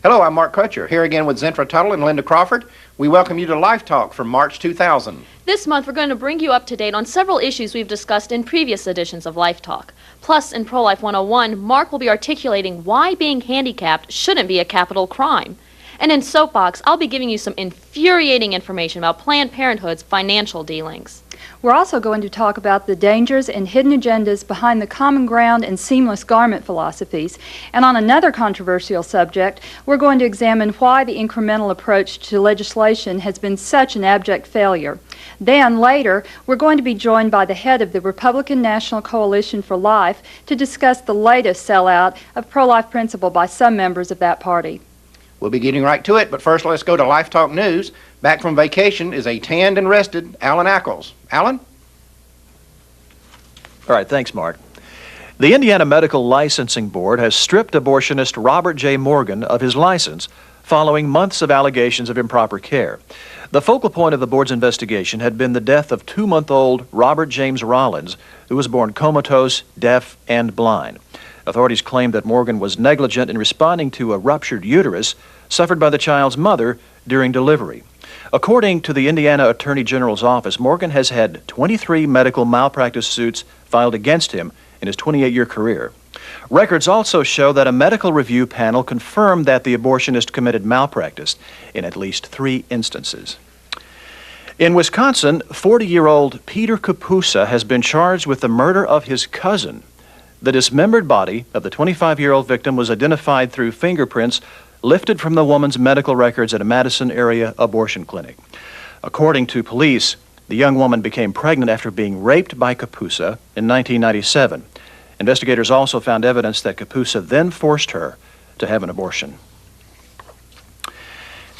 Hello, I'm Mark Crutcher, here again with Zentra Tuttle and Linda Crawford. We welcome you to LifeTalk from March 2000. This month, we're going to bring you up to date on several issues we've discussed in previous editions of LifeTalk. Plus, in Pro-Life 101, Mark will be articulating why being handicapped shouldn't be a capital crime. And in Soapbox, I'll be giving you some infuriating information about Planned Parenthood's financial dealings. We're also going to talk about the dangers and hidden agendas behind the common ground and seamless garment philosophies. And on another controversial subject, we're going to examine why the incremental approach to legislation has been such an abject failure. Then, later, we're going to be joined by the head of the Republican National Coalition for Life to discuss the latest sellout of pro-life principle by some members of that party. We'll be getting right to it, but first let's go to LifeTalk News. Back from vacation is a tanned and rested Alan Ackles. Alan? All right, thanks, Mark. The Indiana Medical Licensing Board has stripped abortionist Robert J. Morgan of his license following months of allegations of improper care. The focal point of the board's investigation had been the death of 2-month-old Robert James Rollins, who was born comatose, deaf, and blind. Authorities claimed that Morgan was negligent in responding to a ruptured uterus suffered by the child's mother during delivery. According to the Indiana Attorney General's office, Morgan has had 23 medical malpractice suits filed against him in his 28-year career. Records also show that a medical review panel confirmed that the abortionist committed malpractice in at least 3 instances. In Wisconsin, 40-year-old Peter Kapusa has been charged with the murder of his cousin. The dismembered body of the 25-year-old victim was identified through fingerprints lifted from the woman's medical records at a Madison area abortion clinic. According to police, the young woman became pregnant after being raped by Kapusa in 1997. Investigators also found evidence that Kapusa then forced her to have an abortion.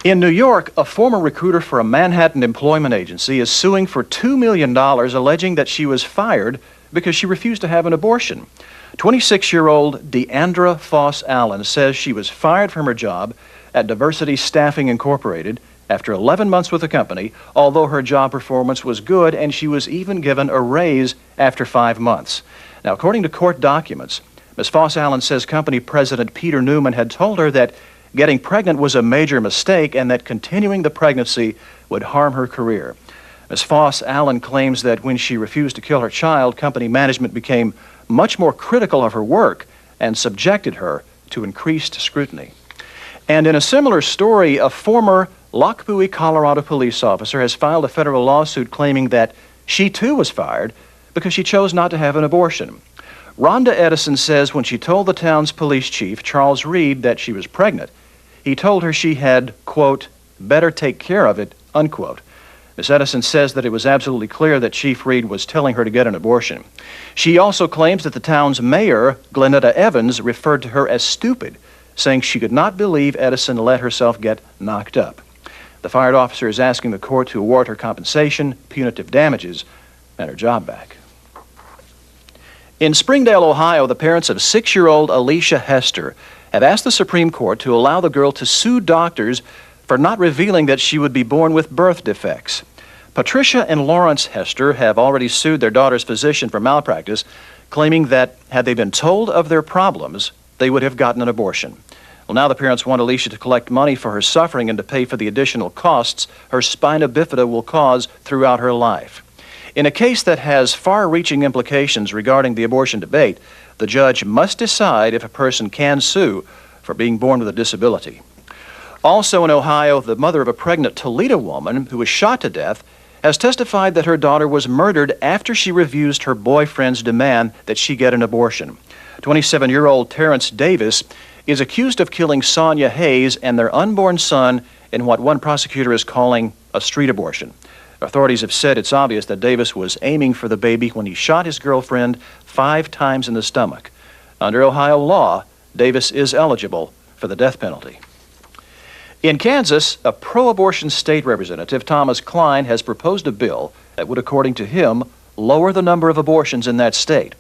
In New York, a former recruiter for a Manhattan employment agency is suing for $2 million, alleging that she was fired because she refused to have an abortion. 26-year-old Deandra Foss Allen says she was fired from her job at Diversity Staffing Incorporated after 11 months with the company, although her job performance was good and she was even given a raise after 5 months. Now, according to court documents, Ms. Foss Allen says company president Peter Newman had told her that getting pregnant was a major mistake and that continuing the pregnancy would harm her career. Ms. Foss Allen claims that when she refused to kill her child, company management became much more critical of her work and subjected her to increased scrutiny. And in a similar story, a former Lockpooey, Colorado police officer has filed a federal lawsuit claiming that she too was fired because she chose not to have an abortion. Rhonda Edison says when she told the town's police chief, Charles Reed, that she was pregnant, he told her she had, quote, better take care of it, unquote. Ms. Edison says that it was absolutely clear that Chief Reed was telling her to get an abortion. She also claims that the town's mayor, Glenetta Evans, referred to her as stupid, saying she could not believe Edison let herself get knocked up. The fired officer is asking the court to award her compensation, punitive damages, and her job back. In Springdale, Ohio, the parents of 6-year-old Alicia Hester have asked the Supreme Court to allow the girl to sue doctors for not revealing that she would be born with birth defects. Patricia and Lawrence Hester have already sued their daughter's physician for malpractice, claiming that had they been told of their problems, they would have gotten an abortion. Well, now the parents want Alicia to collect money for her suffering and to pay for the additional costs her spina bifida will cause throughout her life. In a case that has far-reaching implications regarding the abortion debate, the judge must decide if a person can sue for being born with a disability. Also in Ohio, the mother of a pregnant Toledo woman who was shot to death has testified that her daughter was murdered after she refused her boyfriend's demand that she get an abortion. 27-year-old Terrence Davis is accused of killing Sonia Hayes and their unborn son in what one prosecutor is calling a street abortion. Authorities have said it's obvious that Davis was aiming for the baby when he shot his girlfriend 5 times in the stomach. Under Ohio law, Davis is eligible for the death penalty. In Kansas, a pro-abortion state representative, Thomas Klein, has proposed a bill that would, according to him, lower the number of abortions in that state.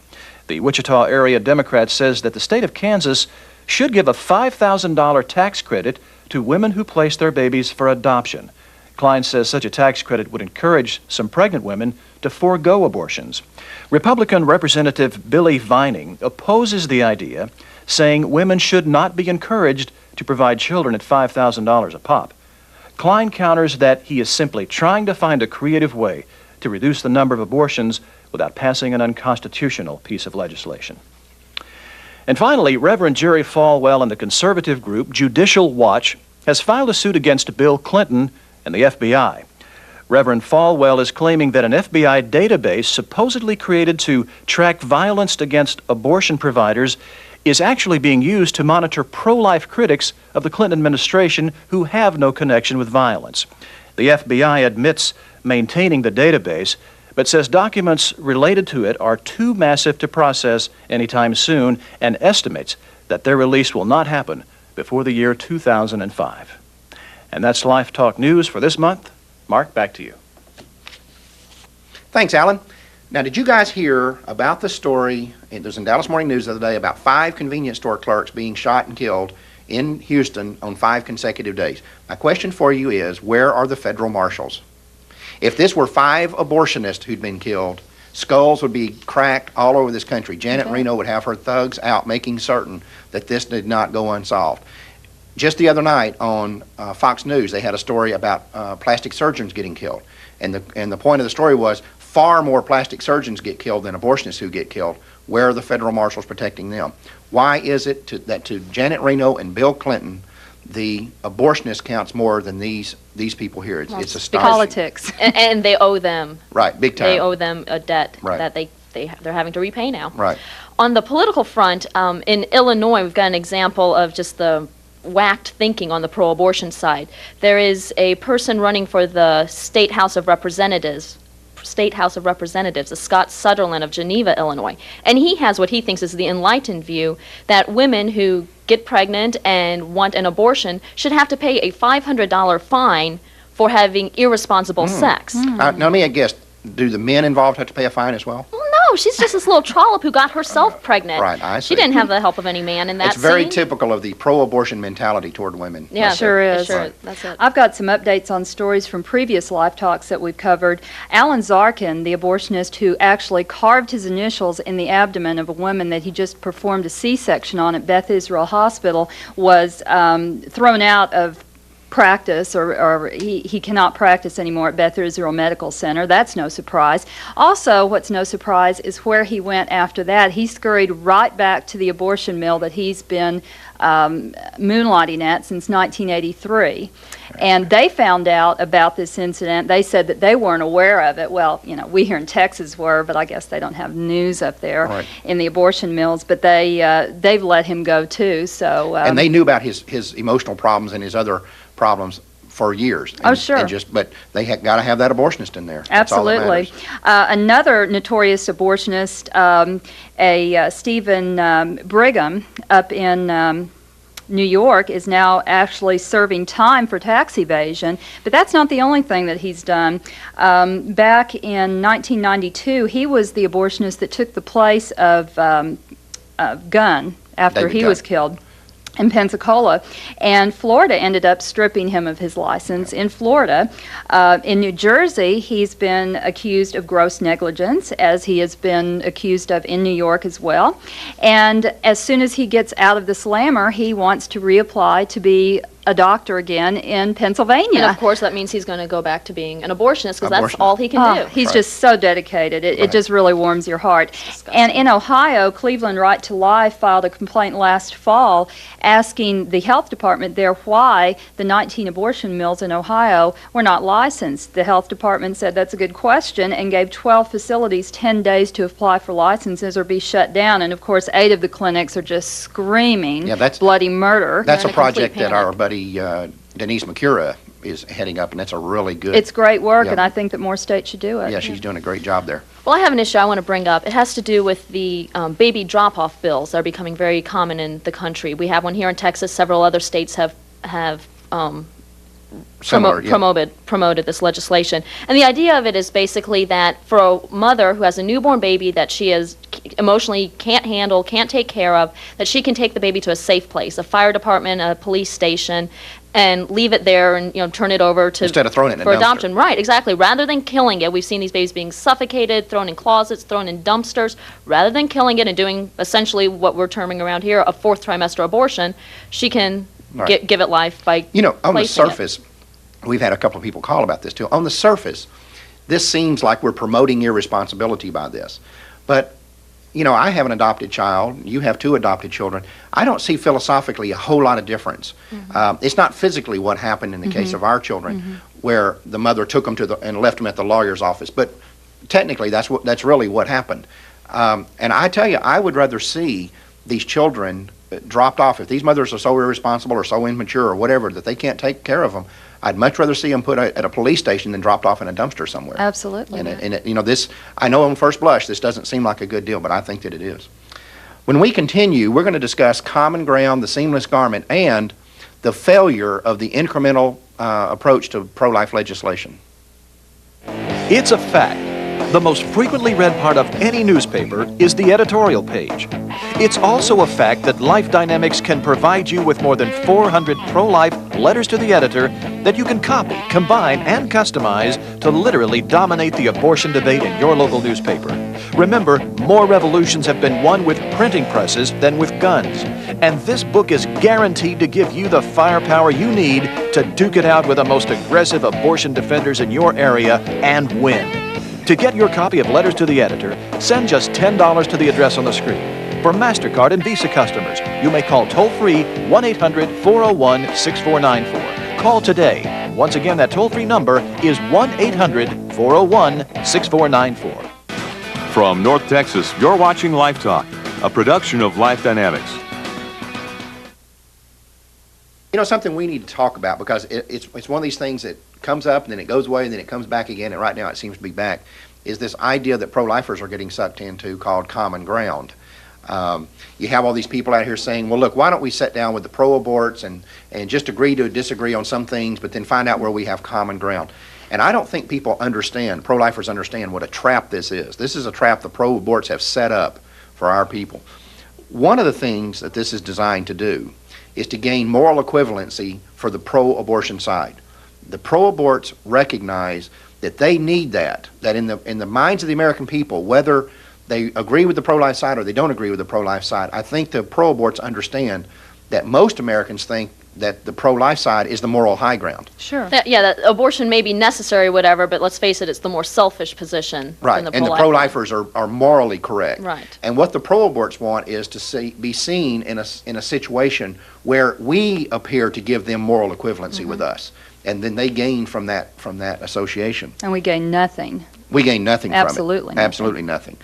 The Wichita area Democrat says that the state of Kansas should give a $5,000 tax credit to women who place their babies for adoption. Klein says such a tax credit would encourage some pregnant women to forego abortions. Republican Representative Billy Vining opposes the idea, saying women should not be encouraged to provide children at $5,000 a pop. Klein counters that he is simply trying to find a creative way to reduce the number of abortions without passing an unconstitutional piece of legislation. And finally, Reverend Jerry Falwell and the conservative group Judicial Watch has filed a suit against Bill Clinton and the FBI. Reverend Falwell is claiming that an FBI database supposedly created to track violence against abortion providers is actually being used to monitor pro-life critics of the Clinton administration who have no connection with violence. The FBI admits maintaining the database, but says documents related to it are too massive to process anytime soon and estimates that their release will not happen before the year 2005. And that's Life Talk News for this month. Mark, back to you. Thanks, Alan. Now, did you guys hear about the story, it was in Dallas Morning News the other day, about 5 convenience store clerks being shot and killed in Houston on 5 consecutive days? My question for you is, where are the federal marshals? If this were 5 abortionists who'd been killed, skulls would be cracked all over this country. Janet Reno would have her thugs out making certain that this did not go unsolved. Just the other night on Fox News, they had a story about plastic surgeons getting killed. And the point of the story was far more plastic surgeons get killed than abortionists who get killed. Where are the federal marshals protecting them? Why is it that to Janet Reno and Bill Clinton, the abortionist counts more than these people here? It's astonishing. Politics. And they owe them. Right, big time. They owe them a debt Right. that they're having to repay now. Right. On the political front, in Illinois, we've got an example of just the whacked thinking on the pro-abortion side. There is a person running for the State House of Representatives, a Scott Sutherland of Geneva, Illinois. And he has what he thinks is the enlightened view that women who get pregnant and want an abortion should have to pay a $500 fine for having irresponsible sex. Now, let me guess, do the men involved have to pay a fine as well? Well, no, she's just this little trollop who got herself pregnant. Right, I see. She didn't have the help of any man in that It's very scene. typical of the pro-abortion mentality toward women. Yeah, Sure is. Sure, that's it. I've got some updates on stories from previous Life Talks that we've covered. Alan Zarkin, the abortionist who actually carved his initials in the abdomen of a woman that he just performed a C-section on at Beth Israel Hospital, was thrown out of practice, or he cannot practice anymore at Beth Israel Medical Center. That's no surprise. Also, what's no surprise is where he went after that. He scurried right back to the abortion mill that he's been moonlighting at since 1983. And they found out about this incident. They said that they weren't aware of it. Well, you know, we here in Texas were, but I guess they don't have news up there in the abortion mills. But they've let him go too. So and they knew about his emotional problems and his other problems for years. Oh, sure. But they got to have that abortionist in there. That's all that Absolutely. matters. Another notorious abortionist, Stephen Brigham, up in New York, is now actually serving time for tax evasion. But that's not the only thing that he's done. Back in 1992, he was the abortionist that took the place of Gunn after David he Gunn. was killed in Pensacola, and Florida ended up stripping him of his license in Florida. In New Jersey, he's been accused of gross negligence, as he has been accused of in New York as well. And as soon as he gets out of the slammer, he wants to reapply to be a doctor again in Pennsylvania. And of course, that means he's going to go back to being an abortionist because that's all he can do. He's just so dedicated. It just really warms your heart. And in Ohio, Cleveland Right to Life filed a complaint last fall asking the health department there why the 19 abortion mills in Ohio were not licensed. The health department said that's a good question and gave 12 facilities 10 days to apply for licenses or be shut down. And of course, 8 of the clinics are just screaming bloody murder. That's a project that our buddy Denise McCura is heading up, and that's a really good... It's great work, and I think that more states should do it. Yeah, she's doing a great job there. Well, I have an issue I want to bring up. It has to do with the baby drop-off bills that are becoming very common in the country. We have one here in Texas. Several other states have promoted this legislation. And the idea of it is basically that for a mother who has a newborn baby that she is emotionally can't handle, can't take care of, that she can take the baby to a safe place, a fire department, a police station, and leave it there and turn it over to instead of throwing it in a dumpster. Adoption. Right, exactly. Rather than killing it, we've seen these babies being suffocated, thrown in closets, thrown in dumpsters. Rather than killing it and doing essentially what we're terming around here a 4th trimester abortion, she can Right. give it life by You know, on the placing it. surface, we've had a couple of people call about this too. On the surface, this seems like we're promoting irresponsibility by this. But, you know, I have an adopted child. You have 2 adopted children. I don't see philosophically a whole lot of difference. It's not physically what happened in the case of our children, where the mother took them and left them at the lawyer's office. But technically, that's really what happened. And I tell you, I would rather see these children dropped off. If these mothers are so irresponsible or so immature or whatever that they can't take care of them, I'd much rather see them put at a police station than dropped off in a dumpster somewhere. Absolutely. And you know, this, I know on first blush this doesn't seem like a good deal, but I think that it is. When we continue, we're going to discuss common ground, the seamless garment, and the failure of the incremental approach to pro-life legislation. It's a fact. The most frequently read part of any newspaper is the editorial page. It's also a fact that Life Dynamics can provide you with more than 400 pro-life letters to the editor that you can copy, combine, and customize to literally dominate the abortion debate in your local newspaper. Remember, more revolutions have been won with printing presses than with guns. And this book is guaranteed to give you the firepower you need to duke it out with the most aggressive abortion defenders in your area and win. To get your copy of Letters to the Editor, send just $10 to the address on the screen. For MasterCard and Visa customers, you may call toll-free 1-800-401-6494. Call today. Once again, that toll-free number is 1-800-401-6494. From North Texas, you're watching LifeTalk, a production of Life Dynamics. You know, something we need to talk about, because it's one of these things that comes up and then it goes away and then it comes back again, and right now it seems to be back, is this idea that pro-lifers are getting sucked into called common ground. You have all these people out here saying, well, look, why don't we sit down with the pro-aborts and just agree to disagree on some things, but then find out where we have common ground. And I don't think people understand, pro-lifers understand what a trap this is. This is a trap the pro-aborts have set up for our people. One of the things that this is designed to do is to gain moral equivalency for the pro-abortion side. The pro-aborts recognize that they need that in the minds of the American people, whether they agree with the pro-life side or they don't agree with the pro-life side, I think the pro-aborts understand that most Americans think that the pro-life side is the moral high ground. Sure. That abortion may be necessary, whatever, but let's face it, it's the more selfish position. Right, than and the pro-lifers are morally correct. Right. And what the pro-aborts want is to be seen in a situation where we appear to give them moral equivalency with us, and then they gain from that association. And we gain nothing. We gain nothing from it. Absolutely nothing. Absolutely nothing.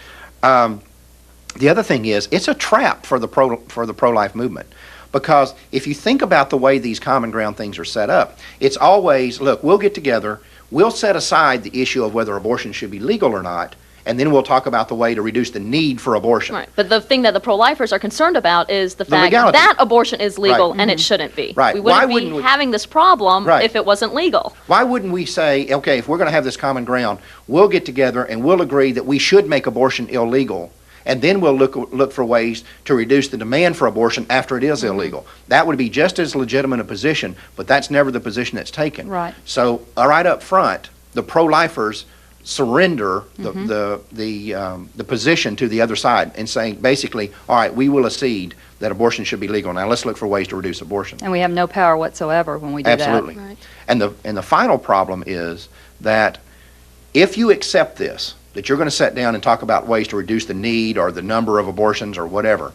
The other thing is, it's a trap for the pro-life movement. Because if you think about the way these common ground things are set up, it's always, look, we'll get together, we'll set aside the issue of whether abortion should be legal or not, and then we'll talk about the way to reduce the need for abortion. Right. But the thing that the pro-lifers are concerned about is the fact legality. that abortion is legal Right. and it shouldn't be. Right. We Why wouldn't wouldn't be we- having this problem Right. if it wasn't legal. Why wouldn't we say, okay, if we're going to have this common ground, we'll get together and we'll agree that we should make abortion illegal, and then we'll look for ways to reduce the demand for abortion after it is illegal. That would be just as legitimate a position, but that's never the position that's taken. Right. So right up front, the pro-lifers surrender the position to the other side and saying, basically, all right, we will accede that abortion should be legal. Now let's look for ways to reduce abortion. And we have no power whatsoever when we do Absolutely. that. Right. And the final problem is that if you accept this, that you're going to sit down and talk about ways to reduce the need or the number of abortions or whatever,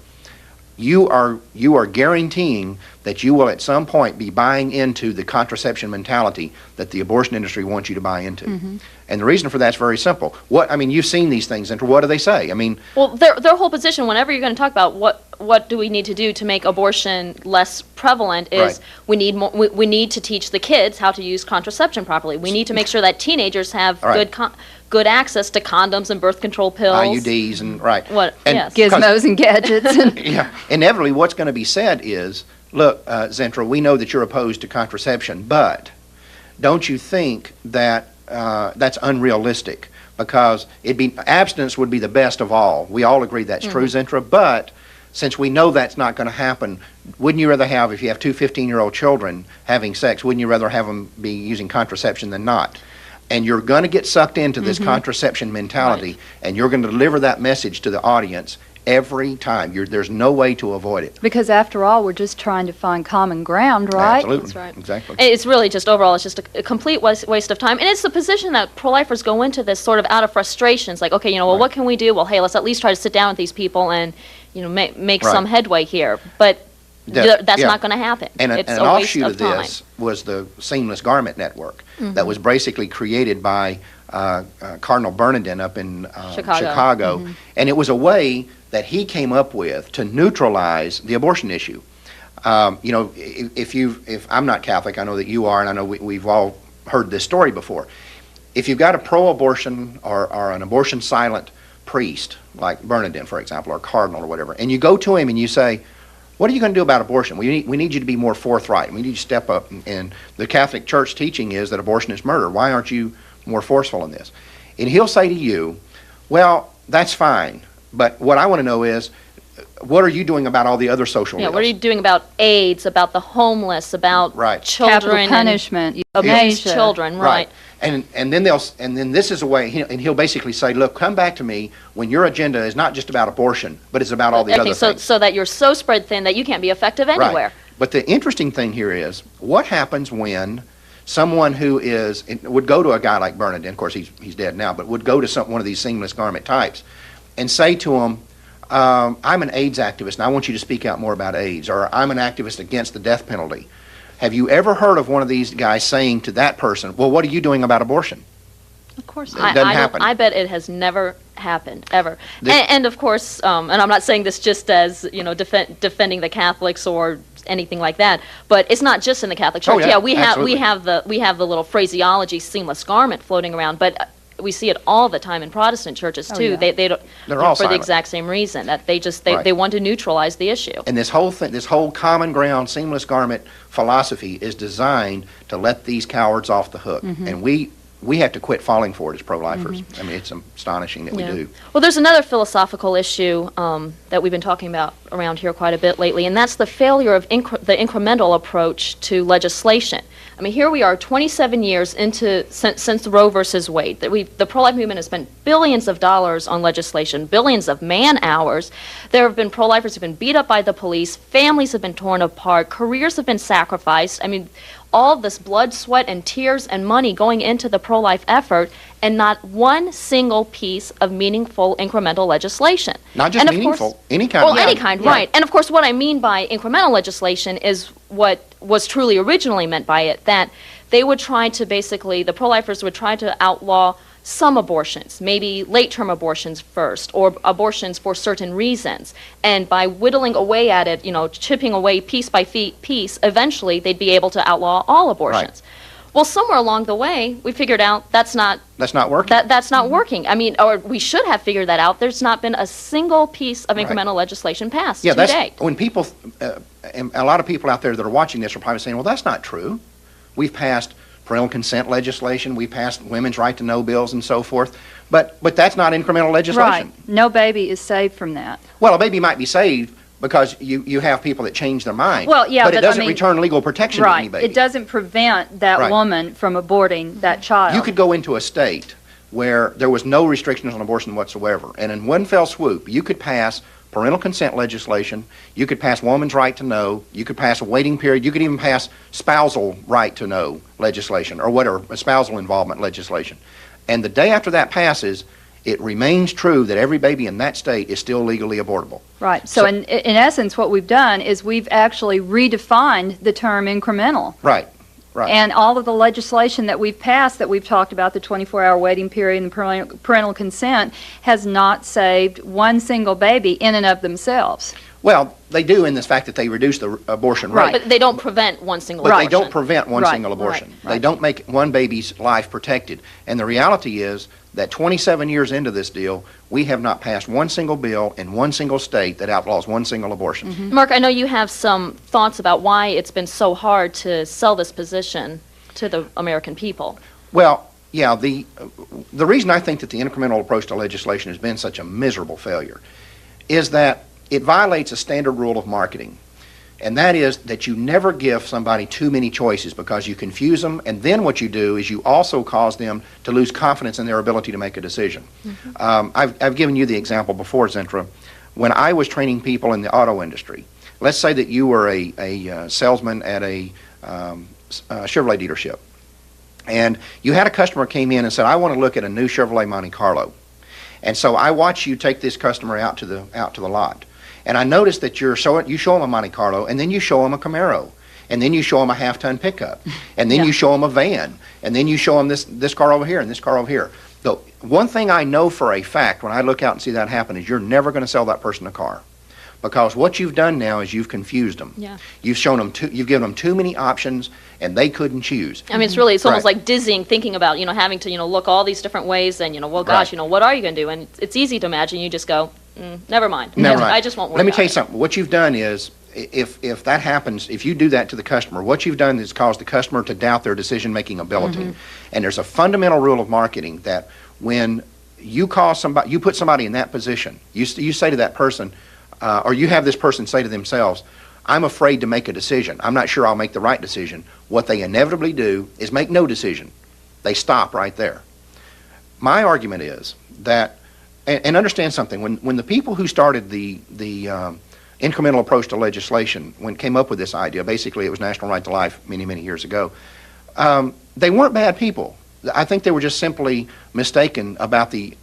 you are guaranteeing that you will at some point be buying into the contraception mentality that the abortion industry wants you to buy into. And the reason for that's very simple. You've seen these things, and what do they say? Well, their whole position, whenever you're going to talk about what do we need to do to make abortion less prevalent, is Right. we need to teach the kids how to use contraception properly. We need to make sure that teenagers have Right. good access to condoms and birth control pills. IUDs and right. What? And Yes. Gizmos and gadgets. And Yeah, inevitably what's going to be said is, look, Zentra, we know that you're opposed to contraception, but don't you think that that's unrealistic? Because abstinence would be the best of all. We all agree that's true, Zentra, but since we know that's not going to happen, wouldn't you rather have, if you have two 15-year-old children having sex, wouldn't you rather have them be using contraception than not? And you're going to get sucked into this contraception mentality, and you're going to deliver that message to the audience, every time. There's no way to avoid it. Because after all, we're just trying to find common ground, right? Absolutely. That's right. Exactly. It's really just overall, it's just a complete waste of time. And it's the position that pro-lifers go into this sort of out of frustration. It's like, okay, well, what can we do? Well, hey, let's at least try to sit down with these people and, make some headway here. But that's not going to happen. And it's an a waste offshoot of time. this was the Seamless Garment Network that was basically created by Cardinal Bernardin up in Chicago. And it was a way that he came up with to neutralize the abortion issue. If I'm not Catholic, I know that you are, and I know we've all heard this story before. If you've got a pro-abortion or an abortion-silent priest, like Bernardin, for example, or cardinal or whatever, and you go to him and you say, what are you going to do about abortion? We need you to be more forthright. We need you to step up. And the Catholic Church teaching is that abortion is murder. Why aren't you more forceful in this? And he'll say to you, well, that's fine. But what I want to know is, what are you doing about all the other social ills? What are you doing about AIDS, about the homeless, about children, capital punishment, abused children, right? And then this is a way, and he'll basically say, look, come back to me when your agenda is not just about abortion, but it's about all these other things. So that you're so spread thin that you can't be effective anywhere. Right. But the interesting thing here is, what happens when someone who would go to a guy like Bernardin, of course he's dead now, but would go to one of these seamless garment types and say to him, I'm an AIDS activist and I want you to speak out more about AIDS, or I'm an activist against the death penalty. Have you ever heard of one of these guys saying to that person, well, what are you doing about abortion? Of course, it doesn't happen. I bet it has never happened, ever. And of course, and I'm not saying this just as, defending the Catholics or anything like that, but it's not just in the Catholic Church. Oh, yeah, we have the little phraseology, seamless garment, floating around, but we see it all the time in Protestant churches too. Yeah. They don't. They're all for silent. the exact same reason that they want to neutralize the issue. And this whole common ground seamless garment philosophy is designed to let these cowards off the hook. And we have to quit falling for it as pro-lifers. I mean, it's astonishing that we do. Well, there's another philosophical issue that we've been talking about around here quite a bit lately, and that's the failure of the incremental approach to legislation. I mean, here we are 27 years since Roe versus Wade. The pro-life movement has spent billions of dollars on legislation, billions of man-hours. There have been pro-lifers who have been beat up by the police, families have been torn apart, careers have been sacrificed. I mean, all this blood, sweat, and tears and money going into the pro-life effort, and not one single piece of meaningful incremental legislation. Not just meaningful, any kind. Well, any kind, right. And of course, what I mean by incremental legislation is what was truly originally meant by it, that they would try to the pro-lifers would try to outlaw some abortions, maybe late-term abortions first, or abortions for certain reasons. And by whittling away at it, chipping away piece by piece, eventually they'd be able to outlaw all abortions. Right. Well, somewhere along the way, we figured out that's not working. That's not working. I mean, or we should have figured that out. There's not been a single piece of incremental legislation passed to date. When people, and a lot of people out there that are watching this are probably saying, well, that's not true. We've passed parental consent legislation, we passed women's right to know bills and so forth, but that's not incremental legislation. Right. No baby is saved from that. Well, a baby might be saved because you have people that change their mind. Well, yeah, but it doesn't return legal protection to any baby. It doesn't prevent that woman from aborting that child. You could go into a state where there was no restrictions on abortion whatsoever, and in one fell swoop, you could pass parental consent legislation, you could pass woman's right to know, you could pass a waiting period, you could even pass spousal right to know legislation, or whatever, spousal involvement legislation. And the day after that passes, it remains true that every baby in that state is still legally abortable. Right. So in essence, what we've done is we've actually redefined the term incremental. Right. Right. And all of the legislation that we've passed, that we've talked about, the 24-hour waiting period and parental consent, has not saved one single baby in and of themselves. Well, they do in the fact that they reduce the abortion rate. But they don't prevent one single abortion. But they don't prevent one single abortion. They don't make one baby's life protected. And the reality is that 27 years into this deal, we have not passed one single bill in one single state that outlaws one single abortion. Mark, I know you have some thoughts about why it's been so hard to sell this position to the American people. Well, yeah, the reason I think that the incremental approach to legislation has been such a miserable failure is that it violates a standard rule of marketing. And that is that you never give somebody too many choices because you confuse them, and then what you do is you also cause them to lose confidence in their ability to make a decision. I've given you the example before, Zentra, when I was training people in the auto industry, let's say that you were a salesman at a Chevrolet dealership, and you had a customer came in and said, I want to look at a new Chevrolet Monte Carlo. And so I watch you take this customer out to the lot. And I noticed that you show them a Monte Carlo, and then you show them a Camaro, and then you show them a half-ton pickup, and then you show them a van, and then you show them this car over here and this car over here. The one thing I know for a fact when I look out and see that happen is you're never going to sell that person a car. Because what you've done now is you've confused them. Yeah. You've shown them you've given them too many options, and they couldn't choose. I mean, it's almost like dizzying thinking about, having to, look all these different ways and, well, gosh, what are you going to do? And it's easy to imagine you just go, never mind. Never mind. I just won't worry Let me about tell you it. something. What you've done is, if that happens, if you do that to the customer, what you've done is caused the customer to doubt their decision-making ability. And there's a fundamental rule of marketing that when you call somebody, you put somebody in that position, you say to that person, or you have this person say to themselves, I'm afraid to make a decision. I'm not sure I'll make the right decision. What they inevitably do is make no decision. They stop right there. My argument is that, and understand something, when the people who started the incremental approach to legislation, when came up with this idea, basically it was National Right to Life many, many years ago, they weren't bad people. I think they were just simply mistaken about the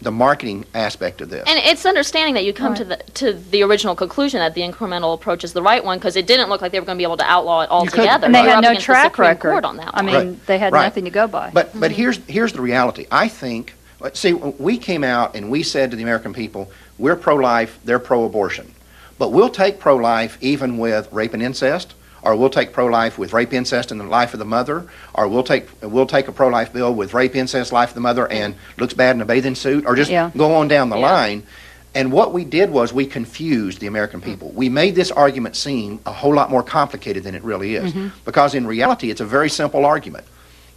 marketing aspect of this. And it's understanding that you come to the original conclusion that the incremental approach is the right one because it didn't look like they were going to be able to outlaw it altogether. And they You're had up no against the track Supreme record. Court on that I one. mean, they had nothing to go by. But here's the reality. I think, see, we came out and we said to the American people, we're pro-life, they're pro-abortion. But we'll take pro-life even with rape and incest, or we'll take pro-life with rape, incest, and the life of the mother, or we'll take a pro-life bill with rape, incest, life of the mother, and looks bad in a bathing suit, or just go on down the line. And what we did was we confused the American people. We made this argument seem a whole lot more complicated than it really is. Because in reality, it's a very simple argument.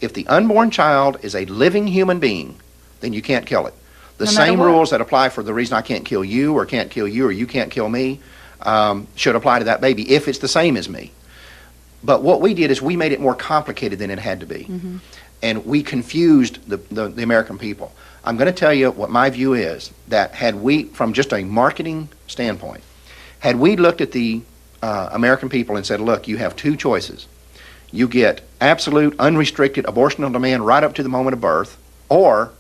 If the unborn child is a living human being, then you can't kill it. The same rules that apply for the reason I can't kill you, or can't kill you, or you can't kill me, should apply to that baby if it's the same as me. But what we did is we made it more complicated than it had to be. And we confused the American people. I'm going to tell you what my view is, that had we, from just a marketing standpoint, had we looked at the American people and said, look, you have two choices. You get absolute, unrestricted abortion on demand right up to the moment of birth, or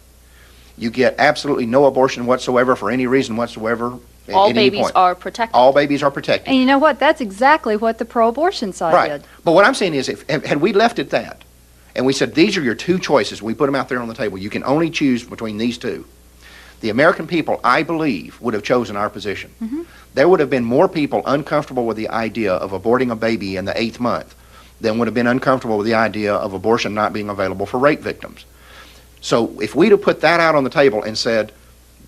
you get absolutely no abortion whatsoever for any reason whatsoever. All babies are protected. All babies are protected. And you know what? That's exactly what the pro-abortion side did. But what I'm saying is, had we left it that, and we said, these are your two choices, we put them out there on the table, you can only choose between these two, the American people, I believe, would have chosen our position. There would have been more people uncomfortable with the idea of aborting a baby in the 8th month than would have been uncomfortable with the idea of abortion not being available for rape victims. So if we'd have put that out on the table and said,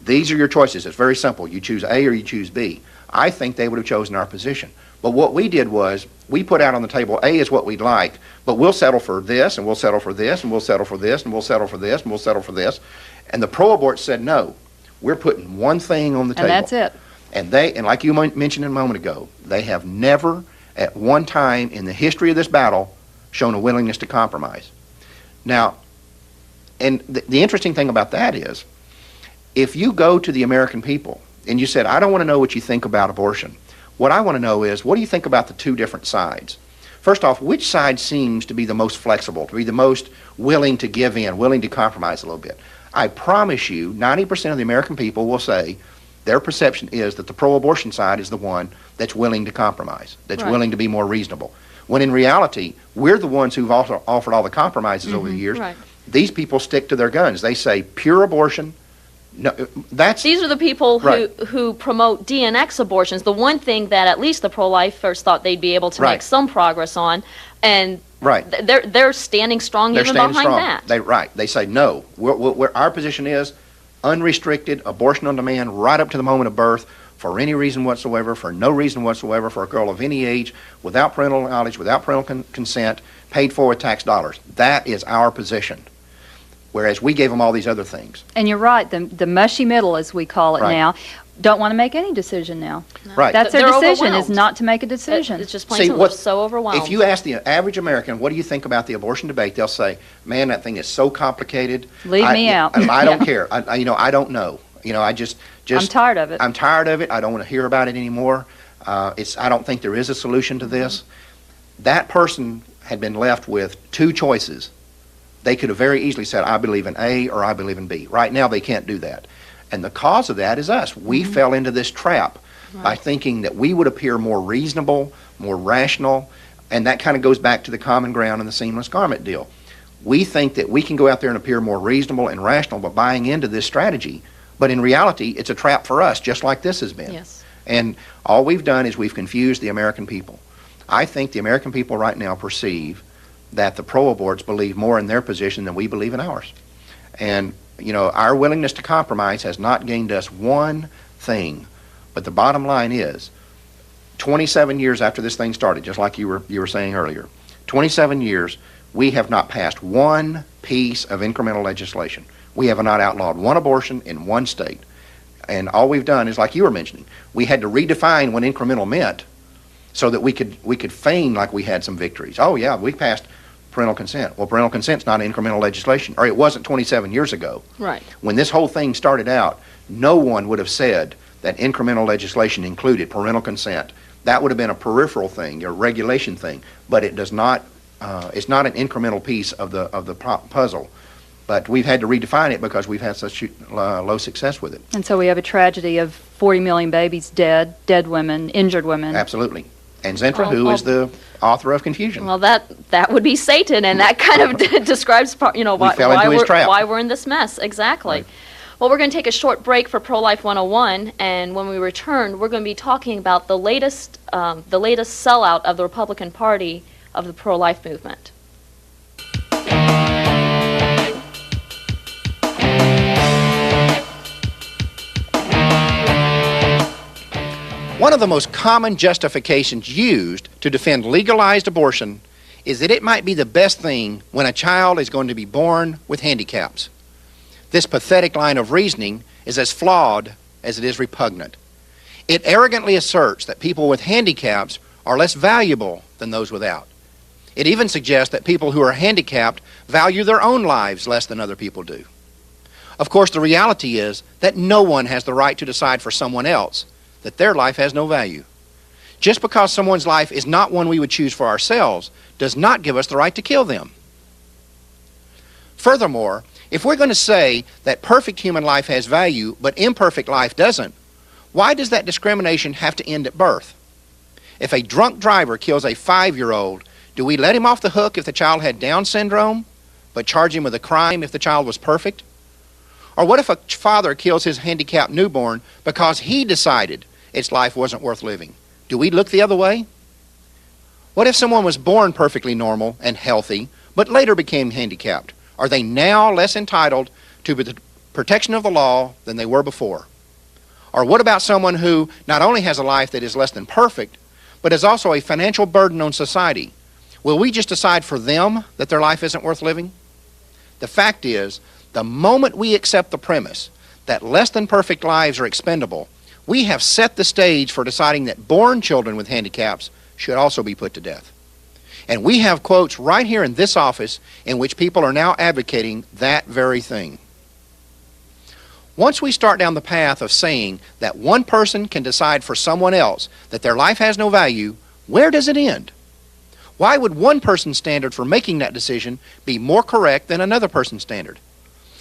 these are your choices, it's very simple, you choose A or you choose B, I think they would have chosen our position. But what we did was, we put out on the table, A is what we'd like, but we'll settle for this, and we'll settle for this, and we'll settle for this, and we'll settle for this, and we'll settle for this. And the pro-abort said, no, we're putting one thing on the table. And that's it. And like you mentioned a moment ago, they have never, at one time in the history of this battle, shown a willingness to compromise. Now, and the interesting thing about that is, if you go to the American people and you said, I don't want to know what you think about abortion. What I want to know is, what do you think about the two different sides? First off, which side seems to be the most flexible, to be the most willing to give in, willing to compromise a little bit? I promise you, 90% of the American people will say their perception is that the pro-abortion side is the one that's willing to compromise, that's willing to be more reasonable. When in reality, we're the ones who've also offered all the compromises over the years. These people stick to their guns. They say pure abortion. No, these are the people who promote DNX abortions, the one thing that at least the pro-lifers thought they'd be able to make some progress on, and they're standing strong behind that. They say no. Our position is unrestricted abortion on demand right up to the moment of birth for any reason whatsoever, for no reason whatsoever, for a girl of any age, without parental knowledge, without parental consent, paid for with tax dollars. That is our position. Whereas we gave them all these other things. And you're right, the mushy middle, as we call it now, don't want to make any decision now. That's their decision, is not to make a decision. It's just plain simple, they're so overwhelmed. If you ask the average American, what do you think about the abortion debate, they'll say, man, that thing is so complicated. Leave me out. I don't care. I don't know. I'm tired of it. I'm tired of it. I don't want to hear about it anymore. I don't think there is a solution to this. That person had been left with two choices. They could have very easily said, I believe in A or I believe in B. Right now, they can't do that. And the cause of that is us. We fell into this trap by thinking that we would appear more reasonable, more rational, and that kind of goes back to the common ground and the seamless garment deal. We think that we can go out there and appear more reasonable and rational by buying into this strategy, but in reality, it's a trap for us, just like this has been. Yes. And all we've done is we've confused the American people. I think the American people right now perceive that the pro-aborts believe more in their position than we believe in ours. And, our willingness to compromise has not gained us one thing. But the bottom line is, 27 years after this thing started, just like you were saying earlier, 27 years, we have not passed one piece of incremental legislation. We have not outlawed one abortion in one state. And all we've done is, like you were mentioning, we had to redefine what incremental meant so that we could feign like we had some victories. Oh yeah, we passed parental consent. Well, parental consent's not incremental legislation, or it wasn't 27 years ago. Right. When this whole thing started out, no one would have said that incremental legislation included parental consent. That would have been a peripheral thing, a regulation thing, but it does not. It's not an incremental piece of the puzzle. But we've had to redefine it because we've had such low success with it. And so we have a tragedy of 40 million babies dead women, injured women. Absolutely. And Zentra, who is the author of confusion. Well, that would be Satan, and that kind of describes, why we're in this mess. Exactly. Right. Well, we're going to take a short break for Pro-Life 101, and when we return, we're going to be talking about the latest sellout of the Republican Party of the pro-life movement. One of the most common justifications used to defend legalized abortion is that it might be the best thing when a child is going to be born with handicaps. This pathetic line of reasoning is as flawed as it is repugnant. It arrogantly asserts that people with handicaps are less valuable than those without. It even suggests that people who are handicapped value their own lives less than other people do. Of course, the reality is that no one has the right to decide for someone else that their life has no value. Just because someone's life is not one we would choose for ourselves does not give us the right to kill them. Furthermore, if we're going to say that perfect human life has value but imperfect life doesn't, why does that discrimination have to end at birth? If a drunk driver kills a 5-year-old, do we let him off the hook if the child had Down syndrome, but charge him with a crime if the child was perfect? Or what if a father kills his handicapped newborn because he decided its life wasn't worth living? Do we look the other way? What if someone was born perfectly normal and healthy, but later became handicapped? Are they now less entitled to the protection of the law than they were before? Or what about someone who not only has a life that is less than perfect, but is also a financial burden on society? Will we just decide for them that their life isn't worth living? The fact is, the moment we accept the premise that less than perfect lives are expendable, we have set the stage for deciding that born children with handicaps should also be put to death. And we have quotes right here in this office in which people are now advocating that very thing. Once we start down the path of saying that one person can decide for someone else that their life has no value, where does it end? Why would one person's standard for making that decision be more correct than another person's standard?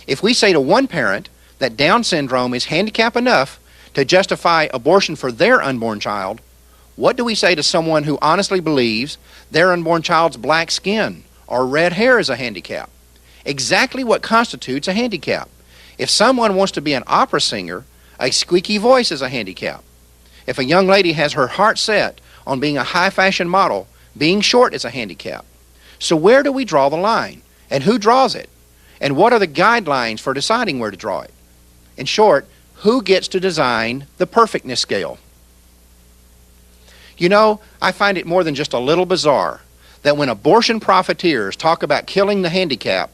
If we say to one parent that Down syndrome is handicap enough to justify abortion for their unborn child, what do we say to someone who honestly believes their unborn child's black skin or red hair is a handicap? Exactly what constitutes a handicap? If someone wants to be an opera singer, a squeaky voice is a handicap. If a young lady has her heart set on being a high fashion model, being short is a handicap. So where do we draw the line? And who draws it? And what are the guidelines for deciding where to draw it? In short, who gets to design the perfectness scale? You know, I find it more than just a little bizarre that when abortion profiteers talk about killing the handicapped,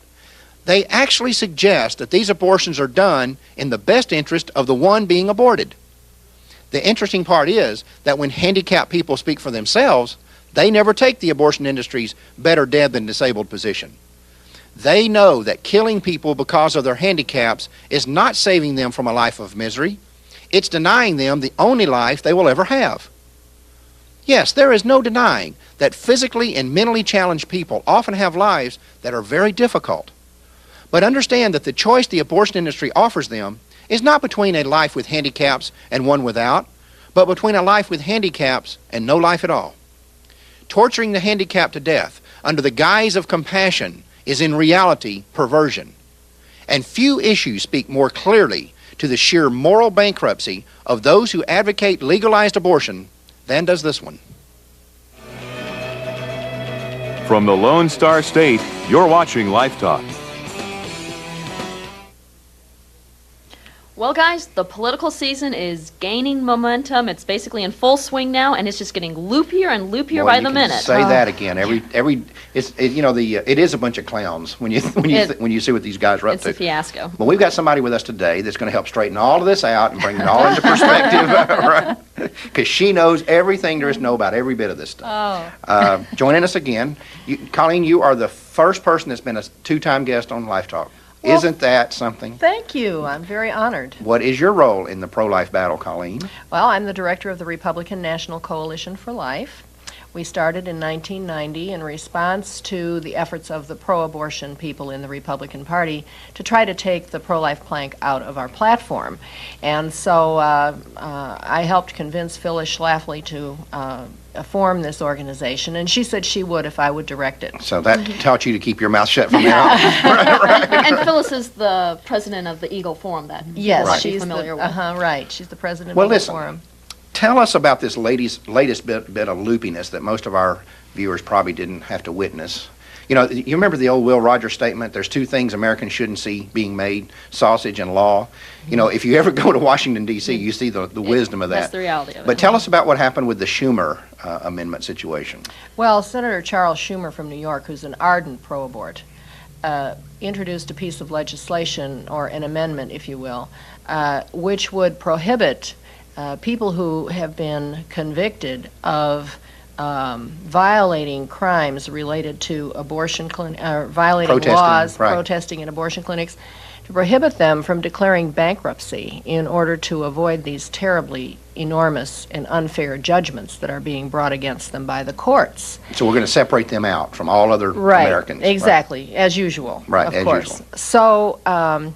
they actually suggest that these abortions are done in the best interest of the one being aborted. The interesting part is that when handicapped people speak for themselves, they never take the abortion industry's better dead than disabled position. They know that killing people because of their handicaps is not saving them from a life of misery. It's denying them the only life they will ever have. Yes, there is no denying that physically and mentally challenged people often have lives that are very difficult. But understand that the choice the abortion industry offers them is not between a life with handicaps and one without, but between a life with handicaps and no life at all. Torturing the handicapped to death under the guise of compassion is in reality perversion. And few issues speak more clearly to the sheer moral bankruptcy of those who advocate legalized abortion than does this one. From the Lone Star State, you're watching LifeTalk. Well, guys, the political season is gaining momentum. It's basically in full swing now, and it's just getting loopier and loopier Boy, by you the can minute. say that again. It is a bunch of clowns when you see what these guys are up It's to. a fiasco. But we've got somebody with us today that's going to help straighten all of this out and bring it all into perspective, right? Because she knows everything there is to know about every bit of this stuff. Joining us again, Colleen, you are the first person that's been a two-time guest on LifeTalk. Well, Isn't that something? Thank you. I'm very honored. What is your role in the pro-life battle, Colleen? Well, I'm the director of the Republican National Coalition for Life. We started in 1990 in response to the efforts of the pro-abortion people in the Republican Party to try to take the pro-life plank out of our platform. And so I helped convince Phyllis Schlafly to form this organization, and she said she would if I would direct it. So that taught you to keep your mouth shut from there on. And Phyllis is the president of the Eagle Forum that Yes, you might be she's familiar with. right. She's the president Well, of the listen. forum. Tell us about this latest bit of loopiness that most of our viewers probably didn't have to witness. You know, you remember the old Will Rogers statement, there's two things Americans shouldn't see being made, sausage and law. You know, if you ever go to Washington, D.C., you see the wisdom of that. That's the reality of it. But tell us about what happened with the Schumer amendment situation. Well, Senator Charles Schumer from New York, who's an ardent pro-abort, introduced a piece of legislation, or an amendment, if you will, which would prohibit people who have been convicted of violating crimes related to abortion violating Protesting, laws, right. protesting in abortion clinics, to prohibit them from declaring bankruptcy in order to avoid these terribly enormous and unfair judgments that are being brought against them by the courts. So we're going to separate them out from all other Right, Americans. exactly, as usual, Right, of as course. usual. So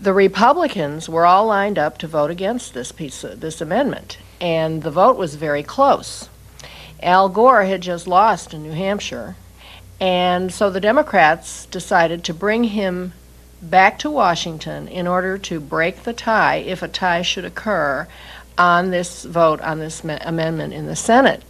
the Republicans were all lined up to vote against this amendment, and the vote was very close. Al Gore had just lost in New Hampshire, and so the Democrats decided to bring him back to Washington in order to break the tie, if a tie should occur, on this vote on this amendment in the Senate.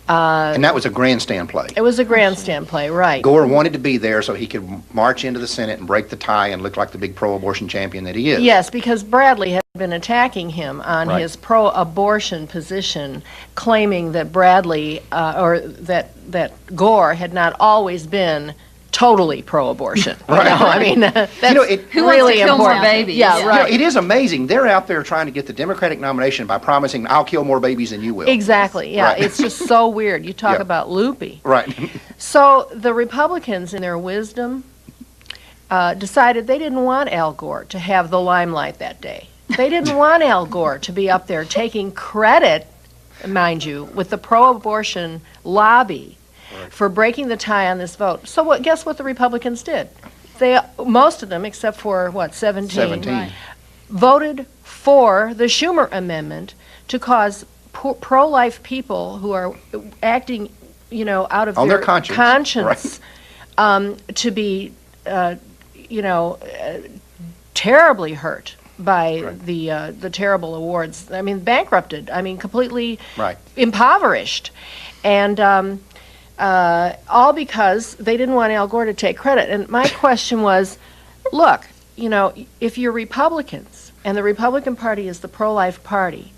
And that was a grandstand play. It was a grandstand play, right. Gore wanted to be there so he could march into the Senate and break the tie and look like the big pro-abortion champion that he is. Yes, because Bradley had been attacking him on Right. his pro-abortion position, claiming that Bradley, or that Gore had not always been totally pro-abortion. Right. You know, I mean, that's Who wants really to kill more important. babies? Yeah, Yeah. right. You know, it is amazing. They're out there trying to get the Democratic nomination by promising, I'll kill more babies than you will. Exactly, yeah. Right. It's just so weird. You talk Yeah. about loopy. Right. So the Republicans, in their wisdom, decided they didn't want Al Gore to have the limelight that day. They didn't want Al Gore to be up there taking credit, mind you, with the pro-abortion lobby for breaking the tie on this vote. So guess what the Republicans did? Most of them, except for, 17, Right. voted for the Schumer amendment to cause pro-life people who are acting, out of On their their conscience. to be, terribly hurt by Right. the terrible awards. I mean, bankrupted. I mean, completely Right. impoverished, and all because they didn't want Al Gore to take credit. And my question was, look, if you're Republicans and the Republican Party is the pro-life party,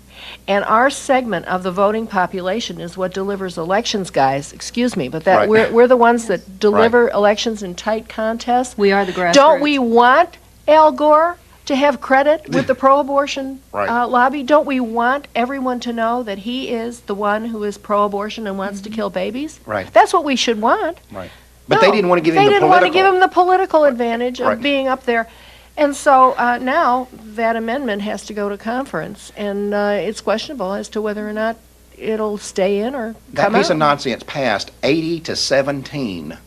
and our segment of the voting population is what delivers elections, guys. Excuse me, but that Right. we're the ones that deliver elections in tight contests. We are the grassroots. Don't we want Al Gore to have credit with the pro-abortion Right. lobby? Don't we want everyone to know that he is the one who is pro-abortion and wants to kill babies? Right. That's what we should want. Right. But they didn't want to give him the They didn't want to give political- him the political advantage of Right. being up there. And so now that amendment has to go to conference, and it's questionable as to whether or not it'll stay in or That come piece out. of nonsense passed 80-17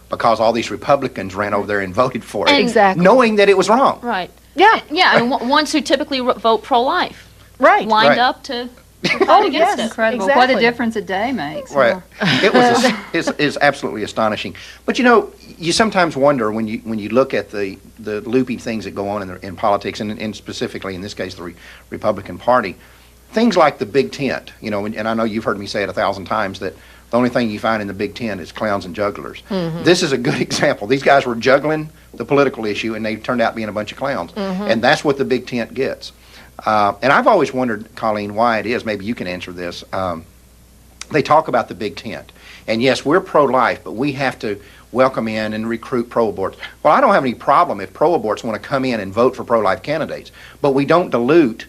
because all these Republicans ran over there and voted for it, And- Exactly. knowing that it was wrong. Right. Yeah, Yeah, I mean, ones who typically vote pro-life right. lined Right. up to fight Oh, against yes. it. Incredible. What Exactly. a difference a day makes. Right. It was is absolutely astonishing. But you know, you sometimes wonder when you look at the loopy things that go on in politics, and specifically in this case the Republican Party, things like the Big Tent. You know, and I know you've heard me say it 1,000 times that the only thing you find in the Big Tent is clowns and jugglers. This is a good example. These guys were juggling the political issue, and they turned out being a bunch of clowns. And that's what the Big Tent gets. And I've always wondered, Colleen, why it is. Maybe you can answer this. They talk about the Big Tent. And yes, we're pro-life, but we have to welcome in and recruit pro-aborts. Well, I don't have any problem if pro-aborts want to come in and vote for pro-life candidates, but we don't dilute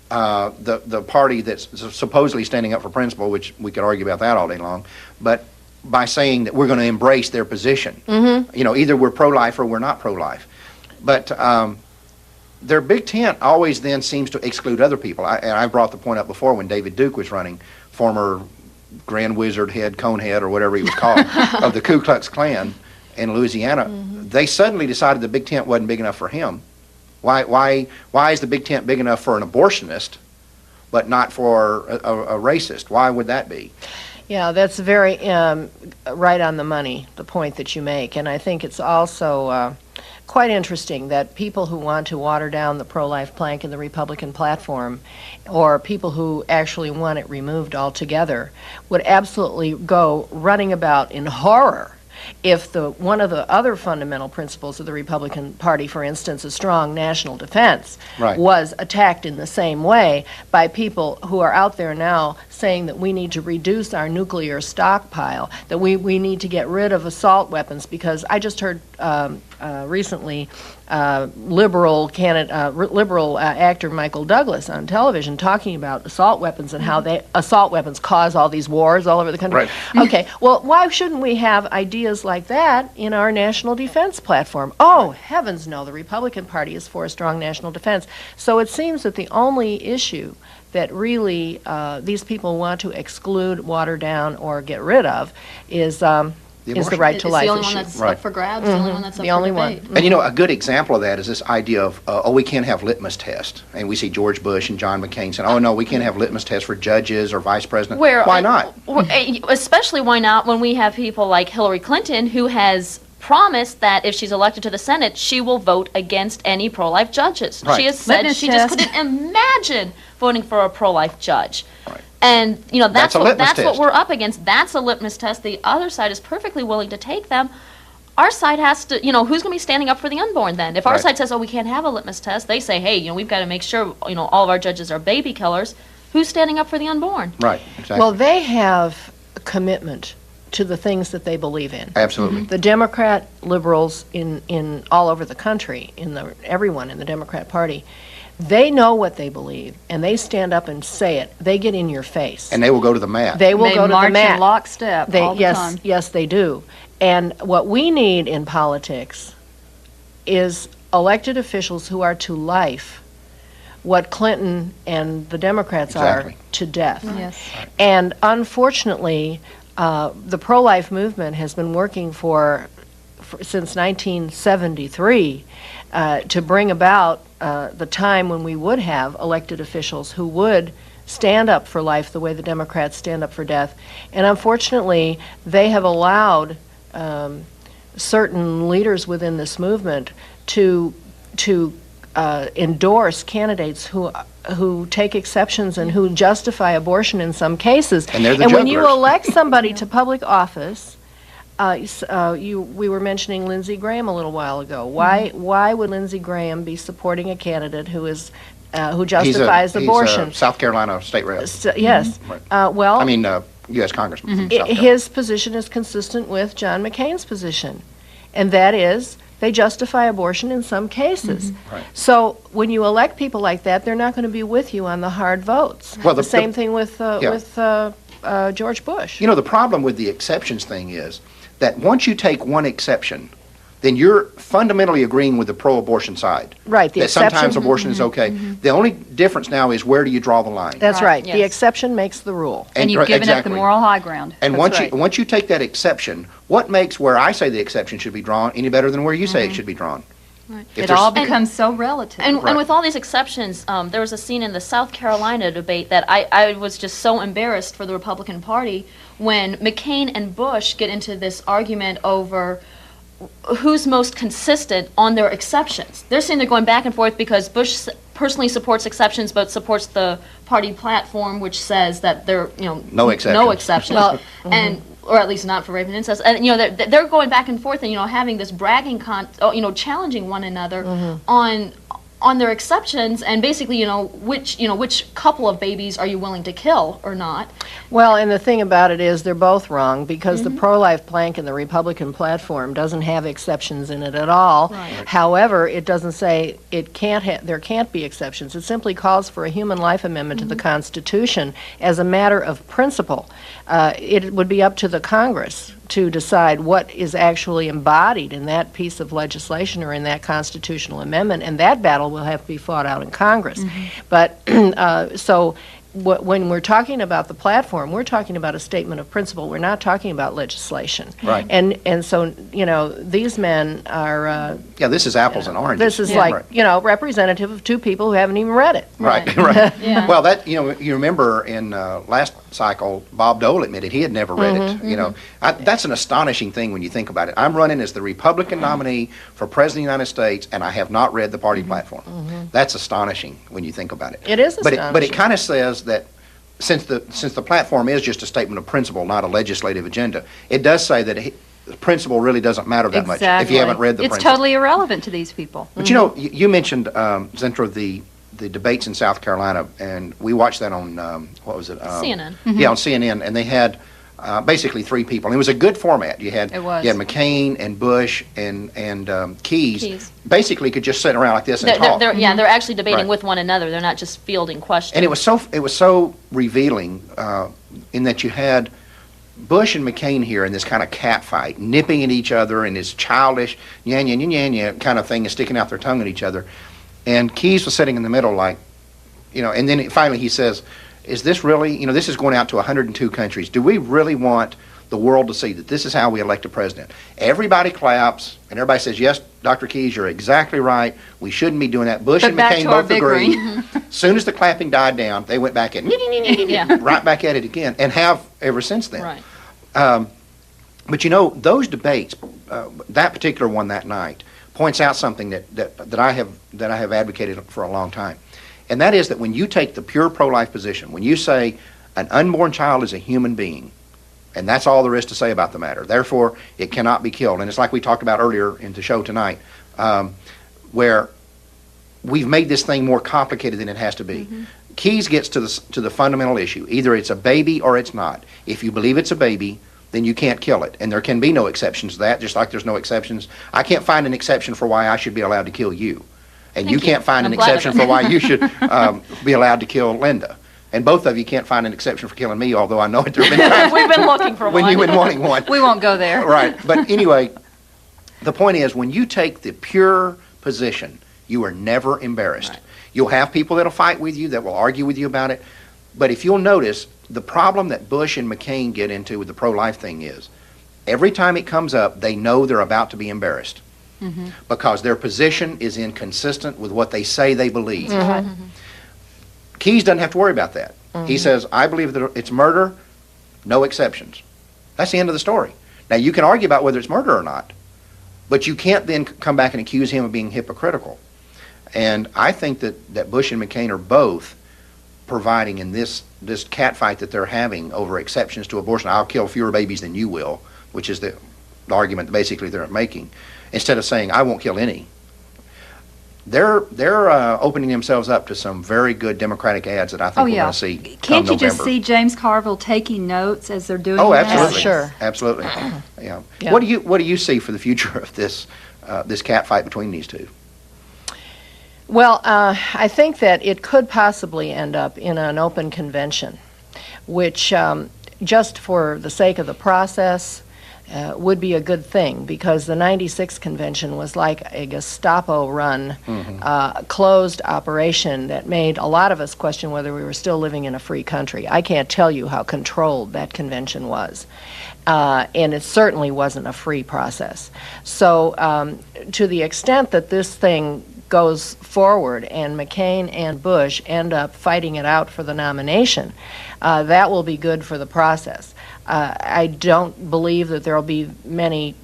the party that's supposedly standing up for principle, which we could argue about that all day long, but by saying that we're going to embrace their position. You know, either we're pro-life or we're not pro-life. But their Big Tent always then seems to exclude other people. And I brought the point up before when David Duke was running, former Grand Wizard head, Conehead, or whatever he was called, of the Ku Klux Klan in Louisiana. They suddenly decided the Big Tent wasn't big enough for him. Why is the Big Tent big enough for an abortionist, but not for a racist? Why would that be? Yeah, that's very right on the money, the point that you make. And I think it's also quite interesting that people who want to water down the pro-life plank in the Republican platform, or people who actually want it removed altogether, would absolutely go running about in horror if one of the other fundamental principles of the Republican Party, for instance, a strong national defense, Right. was attacked in the same way by people who are out there now saying that we need to reduce our nuclear stockpile, that we need to get rid of assault weapons, because I just heard recently liberal actor Michael Douglas on television talking about assault weapons and how assault weapons cause all these wars all over the country. Right. Okay, well, why shouldn't we have ideas like that in our national defense platform? Oh, heavens no, the Republican Party is for a strong national defense. So it seems that the only issue that really these people want to exclude, water down, or get rid of is the abortion. right to It's life the only issue. one that's Right. up for grabs, the only one that's up The for only debate. one. And you know, a good example of that is this idea of, we can't have litmus tests. And we see George Bush and John McCain saying, oh, no, we can't have litmus tests for judges or vice president. Why not? Especially why not when we have people like Hillary Clinton, who has promised that if she's elected to the Senate, she will vote against any pro-life judges. Right. She has said Litmus she just test. couldn't imagine voting for a pro-life judge. Right. And you know That's a litmus that's what test. we're up against. That's a litmus test. The other side is perfectly willing to take them. Our side has to, you know, who's going to be standing up for the unborn then? If our Right. side says, oh, we can't have a litmus test, they say, hey, you know, we've got to make sure, you know, all of our judges are baby killers. Who's standing up for the unborn? Right, exactly. Well, they have a commitment to the things that they believe in. Absolutely. The Democrat liberals in all over the country, everyone in the Democrat Party, they know what they believe, and they stand up and say it. They get in your face. And they will go to the mat. They will They go to the march mat. in lockstep all the yes, time. yes, they do. And what we need in politics is elected officials who are to life what Clinton and the Democrats Exactly. are to death. Yes. And unfortunately, the pro-life movement has been working since 1973 to bring about the time when we would have elected officials who would stand up for life the way the Democrats stand up for death. And unfortunately, they have allowed certain leaders within this movement to endorse candidates who take exceptions and who justify abortion in some cases. And they're the when you jugglers. elect somebody to public office, we were mentioning Lindsey Graham a little while ago. Why would Lindsey Graham be supporting a candidate who justifies abortion? He's a South Carolina state rep. Yes. Right. Well, I mean, U.S. Congressman. from South Carolina. his position is consistent with John McCain's position, and that is they justify abortion in some cases. Right. So when you elect people like that, they're not going to be with you on the hard votes. Well, the same thing with George Bush. You know, the problem with the exceptions thing is that once you take one exception, then you're fundamentally agreeing with the pro-abortion side. Right, the that exception. sometimes abortion is okay. The only difference now is where do you draw the line? That's right. Yes. The exception makes the rule. And you've given up the exactly. moral high ground. And That's right. once you take that exception, what makes where I say the exception should be drawn any better than where you say it should be drawn? Right. If It there's- all becomes so relative. And Right. with all these exceptions, there was a scene in the South Carolina debate that I was just so embarrassed for the Republican Party when McCain and Bush get into this argument over who's most consistent on their exceptions. They're saying they're going back and forth because Bush personally supports exceptions but supports the party platform which says that there No exceptions. no exceptions. And or at least not for rape and incest. And they're going back and forth and having this bragging challenging one another on their exceptions and basically which couple of babies are you willing to kill or not. Well, and the thing about it is they're both wrong because the pro-life plank in the Republican platform doesn't have exceptions in it at all. Right. However, it doesn't say there can't be exceptions. It simply calls for a human life amendment to the Constitution as a matter of principle. It would be up to the Congress to decide what is actually embodied in that piece of legislation or in that constitutional amendment, and that battle will have to be fought out in Congress. But when we're talking about the platform, we're talking about a statement of principle. We're not talking about legislation. Right. And so, these men are, Yeah, this is apples and oranges. this is Right. representative of two people who haven't even read it. Right, right. Well, that you remember in last cycle, Bob Dole admitted he had never read it. That's an astonishing thing when you think about it. I'm running as the Republican nominee for President of the United States, and I have not read the party platform. That's astonishing when you think about it. It is But astonishing. it kind of says that since the platform is just a statement of principle, not a legislative agenda, it does say that the principle really doesn't matter that much if you haven't read the It's principle. totally irrelevant to these people. But you mentioned, Zentra, the debates in South Carolina, and we watched that on, what was it? CNN. Yeah, on CNN, and they had basically three people. And it was a good format. You had It was. You had McCain and Bush and Keyes. Keyes. Basically could just sit around like this and talk. They're actually debating Right. with one another. They're not just fielding questions. And it was so revealing in that you had Bush and McCain here in this kind of cat fight, nipping at each other and this childish nya kind of thing and sticking out their tongue at each other. And Keyes was sitting in the middle like, and then finally he says, is this really, this is going out to 102 countries. Do we really want the world to see that this is how we elect a president? Everybody claps, and everybody says, yes, Dr. Keyes, you're exactly right. We shouldn't be doing that. Bush But and back McCain to our both big agree. ring. As soon as the clapping died down, they went back at right back at it again, and have ever since then. Right. But those debates, that particular one that night, points out something that I have advocated for a long time. And that is that when you take the pure pro-life position, when you say an unborn child is a human being, and that's all there is to say about the matter, therefore it cannot be killed. And it's like we talked about earlier in the show tonight, where we've made this thing more complicated than it has to be. Keyes gets to the fundamental issue. Either it's a baby or it's not. If you believe it's a baby, then you can't kill it. And there can be no exceptions to that, just like there's no exceptions. I can't find an exception for why I should be allowed to kill you. And Thank you you. can't find I'm an glad of exception it. for why you should be allowed to kill Linda. And both of you can't find an exception for killing me, although I know it there have been times We've been looking for when one. you've been wanting one. We won't go there. Right. But anyway, the point is, when you take the pure position, you are never embarrassed. Right. You'll have people that'll fight with you, that will argue with you about it. But if you'll notice, the problem that Bush and McCain get into with the pro-life thing is, every time it comes up, they know they're about to be embarrassed. Because their position is inconsistent with what they say they believe. Keyes doesn't have to worry about that. He says, I believe that it's murder, no exceptions. That's the end of the story. Now, you can argue about whether it's murder or not, but you can't then come back and accuse him of being hypocritical. And I think that Bush and McCain are both providing in this catfight that they're having over exceptions to abortion. I'll kill fewer babies than you will, which is the argument basically they're making. Instead of saying, I won't kill any. They're opening themselves up to some very good Democratic ads that I think we're going to see come Can't you November. just see James Carville taking notes as they're doing Oh, that? absolutely. Sure. Absolutely. Yeah. Yeah. What do you see for the future of this catfight between these two? Well, I think that it could possibly end up in an open convention, which just for the sake of the process, would be a good thing, because the 96 convention was like a Gestapo-run, closed operation that made a lot of us question whether we were still living in a free country. I can't tell you how controlled that convention was. And it certainly wasn't a free process. So to the extent that this thing goes forward and McCain and Bush end up fighting it out for the nomination, that will be good for the process. I don't believe that there will be many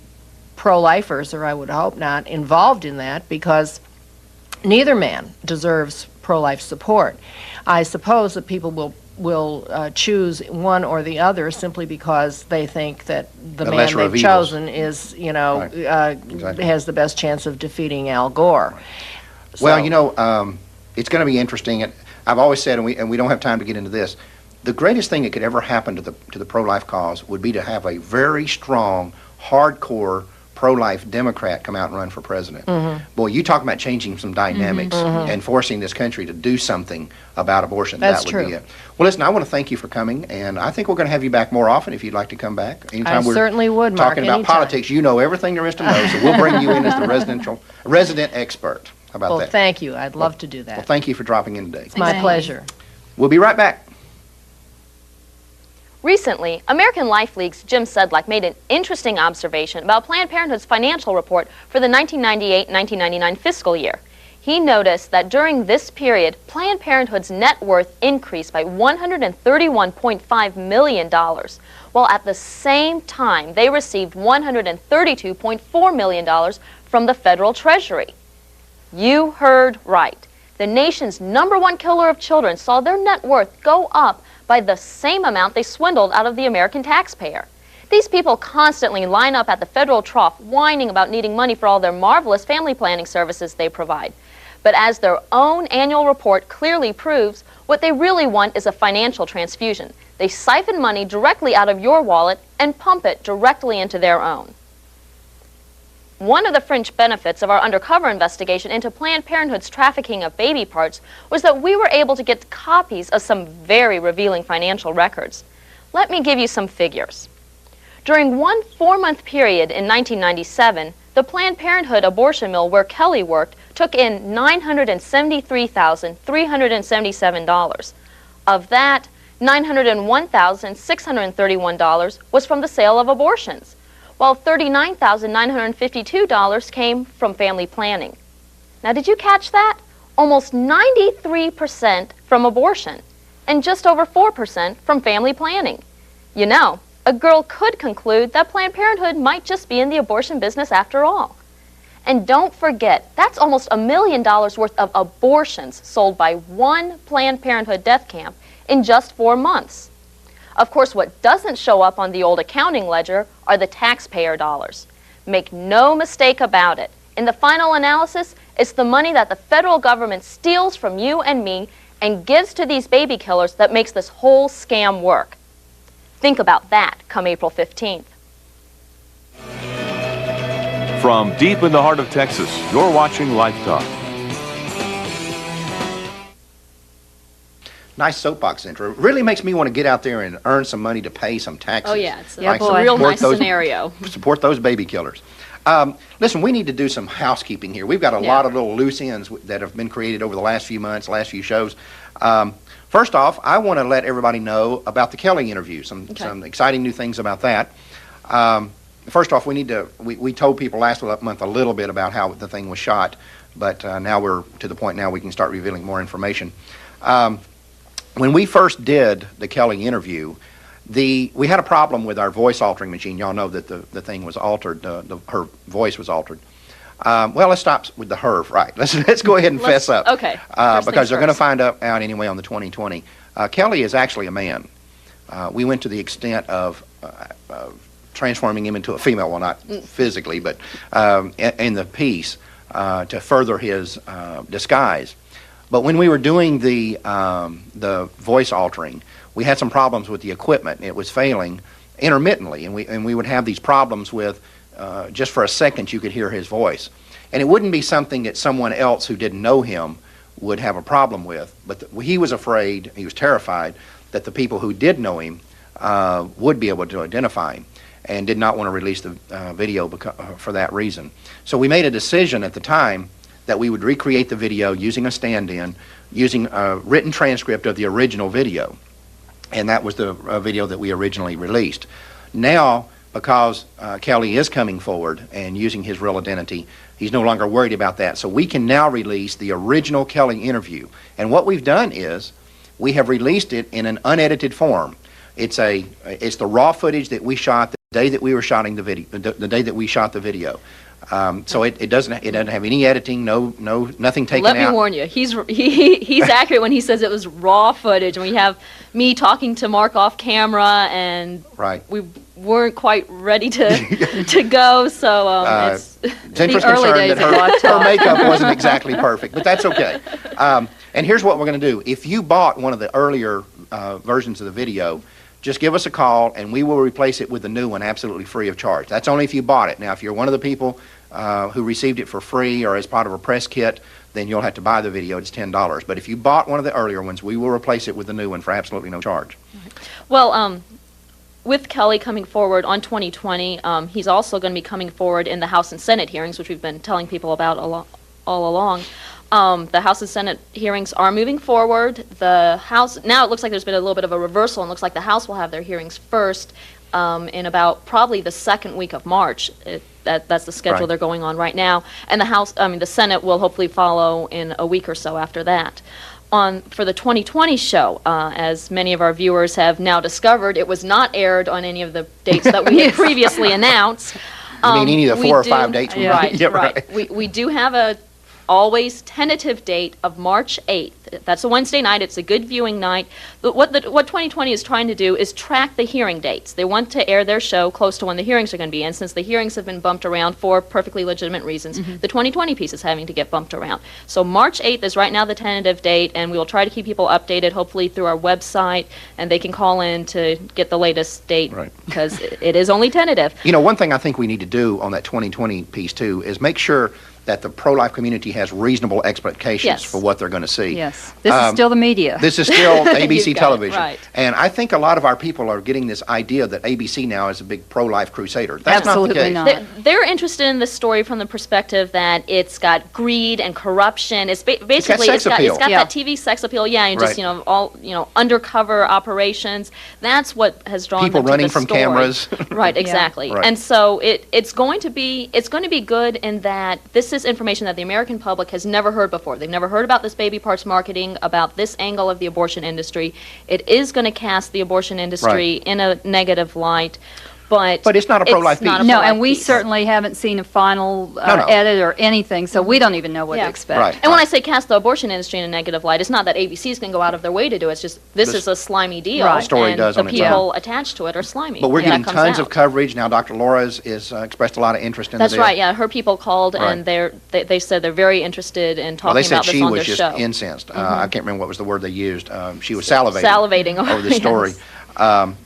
pro-lifers, or I would hope not, involved in that, because neither man deserves pro-life support. I suppose that people will choose one or the other simply because they think that the man lesser of they've evils. chosen is, Right. Exactly. has the best chance of defeating Al Gore. Well, So- it's going to be interesting. And I've always said, and we don't have time to get into this, the greatest thing that could ever happen to the pro-life cause would be to have a very strong, hardcore pro-life Democrat come out and run for president. Boy, you talk about changing some dynamics and forcing this country to do something about abortion. That's that would be true. it. Well, listen, I want to thank you for coming, and I think we're going to have you back more often if you'd like to come back. Anytime we're certainly would, Mark, talking about anytime. politics, you know everything there is to know, so we'll bring you in as the resident expert. How about Well, that? thank you. I'd love to do that. Well, thank you for dropping in today. It's my pleasure. We'll be right back. Recently, American Life League's Jim Sedlak made an interesting observation about Planned Parenthood's financial report for the 1998-1999 fiscal year. He noticed that during this period, Planned Parenthood's net worth increased by $131.5 million, while at the same time they received $132.4 million from the federal treasury. You heard right. The nation's #1 killer of children saw their net worth go up by the same amount they swindled out of the American taxpayer. These people constantly line up at the federal trough whining about needing money for all their marvelous family planning services they provide. But as their own annual report clearly proves, what they really want is a financial transfusion. They siphon money directly out of your wallet and pump it directly into their own. One of the fringe benefits of our undercover investigation into Planned Parenthood's trafficking of baby parts was that we were able to get copies of some very revealing financial records. Let me give you some figures. During one 4-month period in 1997, the Planned Parenthood abortion mill where Kelly worked took in $973,377. Of that, $901,631 was from the sale of abortions, while $39,952 came from family planning. Now, did you catch that? Almost 93% from abortion, and just over 4% from family planning. You know, a girl could conclude that Planned Parenthood might just be in the abortion business after all. And don't forget, that's almost $1 million worth of abortions sold by one Planned Parenthood death camp in just 4 months. Of course, what doesn't show up on the old accounting ledger are the taxpayer dollars. Make no mistake about it. In the final analysis, it's the money that the federal government steals from you and me and gives to these baby killers that makes this whole scam work. Think about that come April 15th. From deep in the heart of Texas, you're watching LifeTalk. Nice soapbox intro. It really makes me want to get out there and earn some money to pay some taxes. Oh yeah, it's Like a real support nice those- scenario. Support those baby killers. Listen, we need to do some housekeeping here. We've got a lot of little loose ends that have been created over the last few months, last few shows. First off, I want to let everybody know about the Kelly interview, some exciting new things about that. First off, we told people last month a little bit about how the thing was shot, but now we're to the point now we can start revealing more information. When we first did the Kelly interview, we had a problem with our voice altering machine. Y'all know that the thing was altered, her voice was altered. Well, let's stop with the her, right? Let's go ahead and fess up. Okay. Because they're going to find out anyway on the 2020. Kelly is actually a man. We went to the extent of transforming him into a female, well, not physically, but in the piece to further his disguise. But when we were doing the voice altering, we had some problems with the equipment. It was failing intermittently, and we would have these problems with just for a second you could hear his voice. And it wouldn't be something that someone else who didn't know him would have a problem with, but he was afraid, he was terrified that the people who did know him would be able to identify him, and did not want to release the video for that reason. So we made a decision at the time that we would recreate the video using a stand-in, using a written transcript of the original video. And that was the video that we originally released. Now, because Kelly is coming forward and using his real identity, he's no longer worried about that. So we can now release the original Kelly interview. And what we've done is we have released it in an unedited form. It's the raw footage that we shot the day that we were shooting the video, the day that we shot the video. So it doesn't have any editing, nothing taken out. Let me warn you, he's accurate when he says it was raw footage, and we have me talking to Mark off camera, and right. we weren't quite ready to go. So Jennifer's early concerned days that of her makeup wasn't exactly perfect, but that's okay. And here's what we're going to do: if you bought one of the earlier versions of the video, just give us a call and we will replace it with the new one absolutely free of charge. That's only if you bought it. Now, if you're one of the people who received it for free or as part of a press kit, then you'll have to buy the video. It's $10. But if you bought one of the earlier ones, we will replace it with the new one for absolutely no charge. Well, with Kelly coming forward on 2020, he's also going to be coming forward in the House and Senate hearings, which we've been telling people about all along. The House and Senate hearings are moving forward. The House, now it looks like there's been a little bit of a reversal, and looks like the House will have their hearings first in about probably the second week of March. That's the schedule Right. they're going on right now. And the Senate will hopefully follow in a week or so after that. For the 2020 show, as many of our viewers have now discovered, it was not aired on any of the dates that we had previously announced. You mean any of the we 4 or do- 5 dates? we Right, Yeah, right. We do have a always tentative date of March 8th. That's a Wednesday night. It's a good viewing night. But what 2020 is trying to do is track the hearing dates. They want to air their show close to when the hearings are going to be. And since the hearings have been bumped around for perfectly legitimate reasons, the 2020 piece is having to get bumped around. So March 8th is right now the tentative date, and we will try to keep people updated, hopefully through our website, and they can call in to get the latest date, Right. because it is only tentative. You know, one thing I think we need to do on that 2020 piece, too, is make sure that the pro-life community has reasonable expectations Yes. for what they're going to see. Yes. This is still the media. This is still ABC You've got it, television. right. And I think a lot of our people are getting this idea that ABC now is a big pro-life crusader. That's Absolutely not the case. not. They're interested in this story from the perspective that it's got greed and corruption. It's basically sex appeal. it's got Yeah. that TV sex appeal, yeah, and just Right. all undercover operations. That's what has drawn People them to running the from story. cameras. Right, exactly. Right. And so it's going to be good in that this is information that the American public has never heard before. They've never heard about this baby parts marketing, about this angle of the abortion industry. It is going to cast the abortion industry in a negative light. But it's not a pro-life not a piece. No, pro-life and we piece. certainly haven't seen a final No. edit or anything, so we don't even know what Yeah. to expect. Right. And when I say cast the abortion industry in a negative light, it's not that ABC's going to go out of their way to do it. It's just this The is a slimy deal, Right. Story and does the on its people own. attached to it are slimy. But we're when that getting comes tons out. of coverage. Now, Dr. Laura has expressed a lot of interest in That's the deal. right. Yeah, her people called, Right. and they said they're very interested in Well, talking they said about this she on was their just show. incensed. I can't remember what was the word they used. She was salivating. Salivating over the story. yes.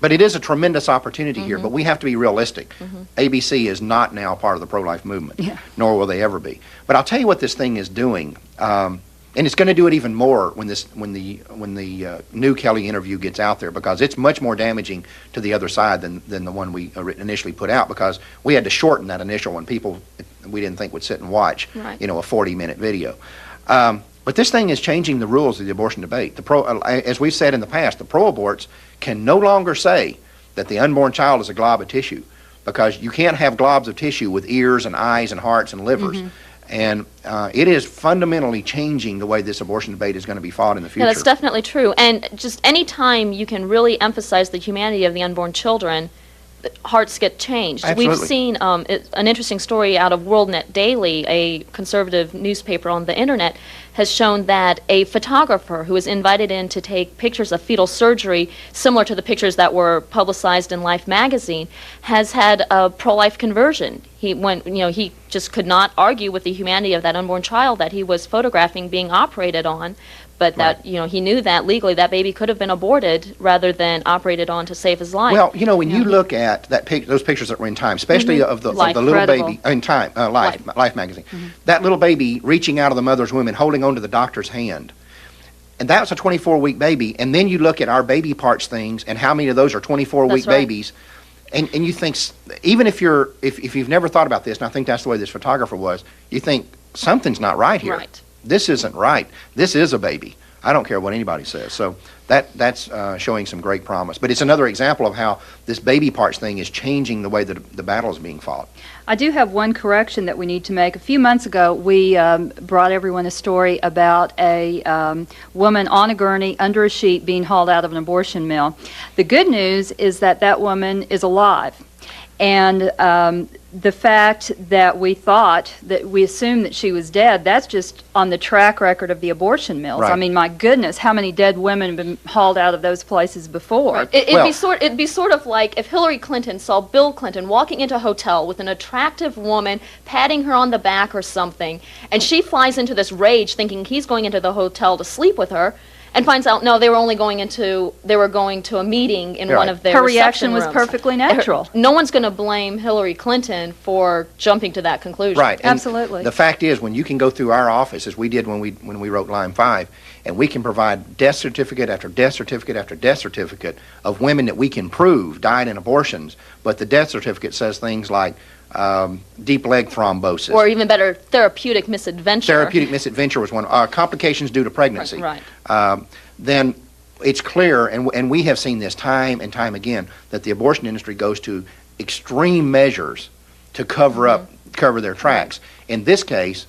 But it is a tremendous opportunity here, but we have to be realistic. ABC is not now part of the pro-life movement, nor will they ever be. But I'll tell you what this thing is doing, and it's going to do it even more when the new Kelly interview gets out there, because it's much more damaging to the other side than the one we initially put out, because we had to shorten that initial one. People we didn't think would sit and watch, Right. a 40-minute video. But this thing is changing the rules of the abortion debate. As we've said in the past, the pro-aborts can no longer say that the unborn child is a glob of tissue, because you can't have globs of tissue with ears and eyes and hearts and livers. And it is fundamentally changing the way this abortion debate is going to be fought in the future. Yeah, that's definitely true. And just any time you can really emphasize the humanity of the unborn children, hearts get changed. Absolutely. We've seen an interesting story out of WorldNet Daily, a conservative newspaper on the internet, has shown that a photographer who was invited in to take pictures of fetal surgery, similar to the pictures that were publicized in Life magazine, has had a pro-life conversion. He just could not argue with the humanity of that unborn child that he was photographing being operated on. But that, he knew that legally that baby could have been aborted rather than operated on to save his life. Well, when you look at those pictures that were in Time, especially of the Life. little Incredible. baby in Time, Life magazine, that little baby reaching out of the mother's womb and holding onto the doctor's hand, And that's a 24-week baby. And then you look at our baby parts things and how many of those are 24-week That's right. babies. And you think, even if you've never thought about this, and I think that's the way this photographer was, you think something's not right here. Right. This isn't right. This is a baby. I don't care what anybody says. So that's showing some great promise. But it's another example of how this baby parts thing is changing the way that the battle is being fought. I do have one correction that we need to make. A few months ago, we brought everyone a story about a woman on a gurney under a sheet being hauled out of an abortion mill. The good news is that that woman is alive. And the fact that we assumed that she was dead, that's just on the track record of the abortion mills. Right. I mean, my goodness, how many dead women have been hauled out of those places before? Right. Well- It'd be sort of like if Hillary Clinton saw Bill Clinton walking into a hotel with an attractive woman patting her on the back or something, and she flies into this rage thinking he's going into the hotel to sleep with her, and finds out no, they were going to a meeting in one of their Her reaction reception was rooms. perfectly natural. No one's going to blame Hillary Clinton for jumping to that conclusion. Right. And Absolutely. the fact is, when you can go through our office, as we did when we wrote Line 5, and we can provide death certificate after death certificate after death certificate of women that we can prove died in abortions, but the death certificate says things like deep leg thrombosis. Or even better, therapeutic misadventure. Therapeutic misadventure was one. Complications due to pregnancy. Right. Then it's clear, and we have seen this time and time again, that the abortion industry goes to extreme measures to cover their tracks. In this case,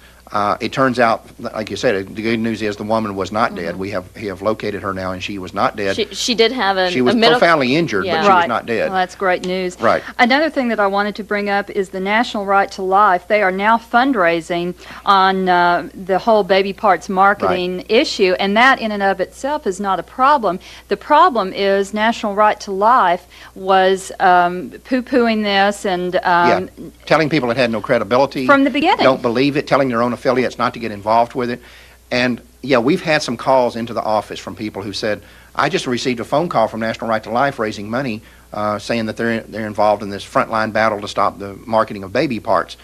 it turns out, like you said, the good news is the woman was not dead. We have located her now, and she was not dead. She did have She was profoundly injured, but she was not dead. Well, that's great news. Right. Another thing that I wanted to bring up is the National Right to Life. They are now fundraising on the whole baby parts marketing issue, and that in and of itself is not a problem. The problem is National Right to Life was poo-pooing this and telling people it had no credibility. From the beginning. Don't believe it, telling their own affiliates not to get involved with it. And we've had some calls into the office from people who said, I just received a phone call from National Right to Life raising money, saying that they're involved in this frontline battle to stop the marketing of baby parts.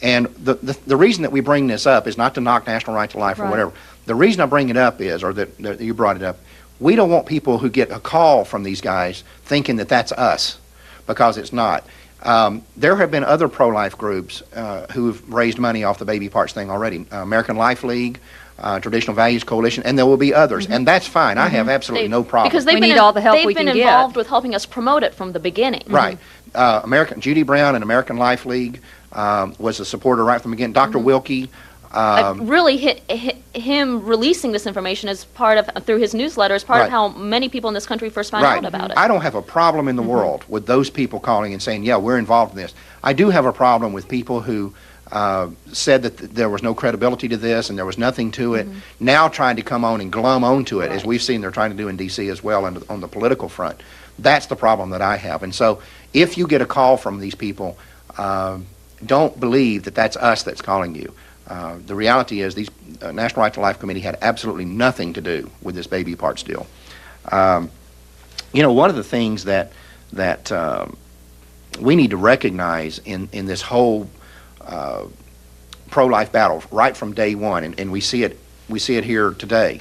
And the reason that we bring this up is not to knock National Right to Life or whatever. The reason I bring it up is, or that you brought it up, we don't want people who get a call from these guys thinking that that's us, because it's not. There have been other pro-life groups who have raised money off the baby parts thing already. American Life League, Traditional Values Coalition, and there will be others, and that's fine. I have absolutely no problem. Because We need all the help we they've can been get. involved with helping us promote it from the beginning. Right. Judy Brown and American Life League was a supporter right from the beginning. Dr. Wilkie. Really, him releasing this information as part of through his newsletter is part of how many people in this country first found out about it. I don't have a problem in the world with those people calling and saying, yeah, we're involved in this. I do have a problem with people who said that there was no credibility to this and there was nothing to it, now trying to come on and glum onto it, as we've seen they're trying to do in D.C. as well on the political front. That's the problem that I have. And so if you get a call from these people, don't believe that that's us that's calling you. The reality is these National Right to Life Committee had absolutely nothing to do with this baby parts deal. One of the things that we need to recognize in this whole pro-life battle right from day one, and we see it here today.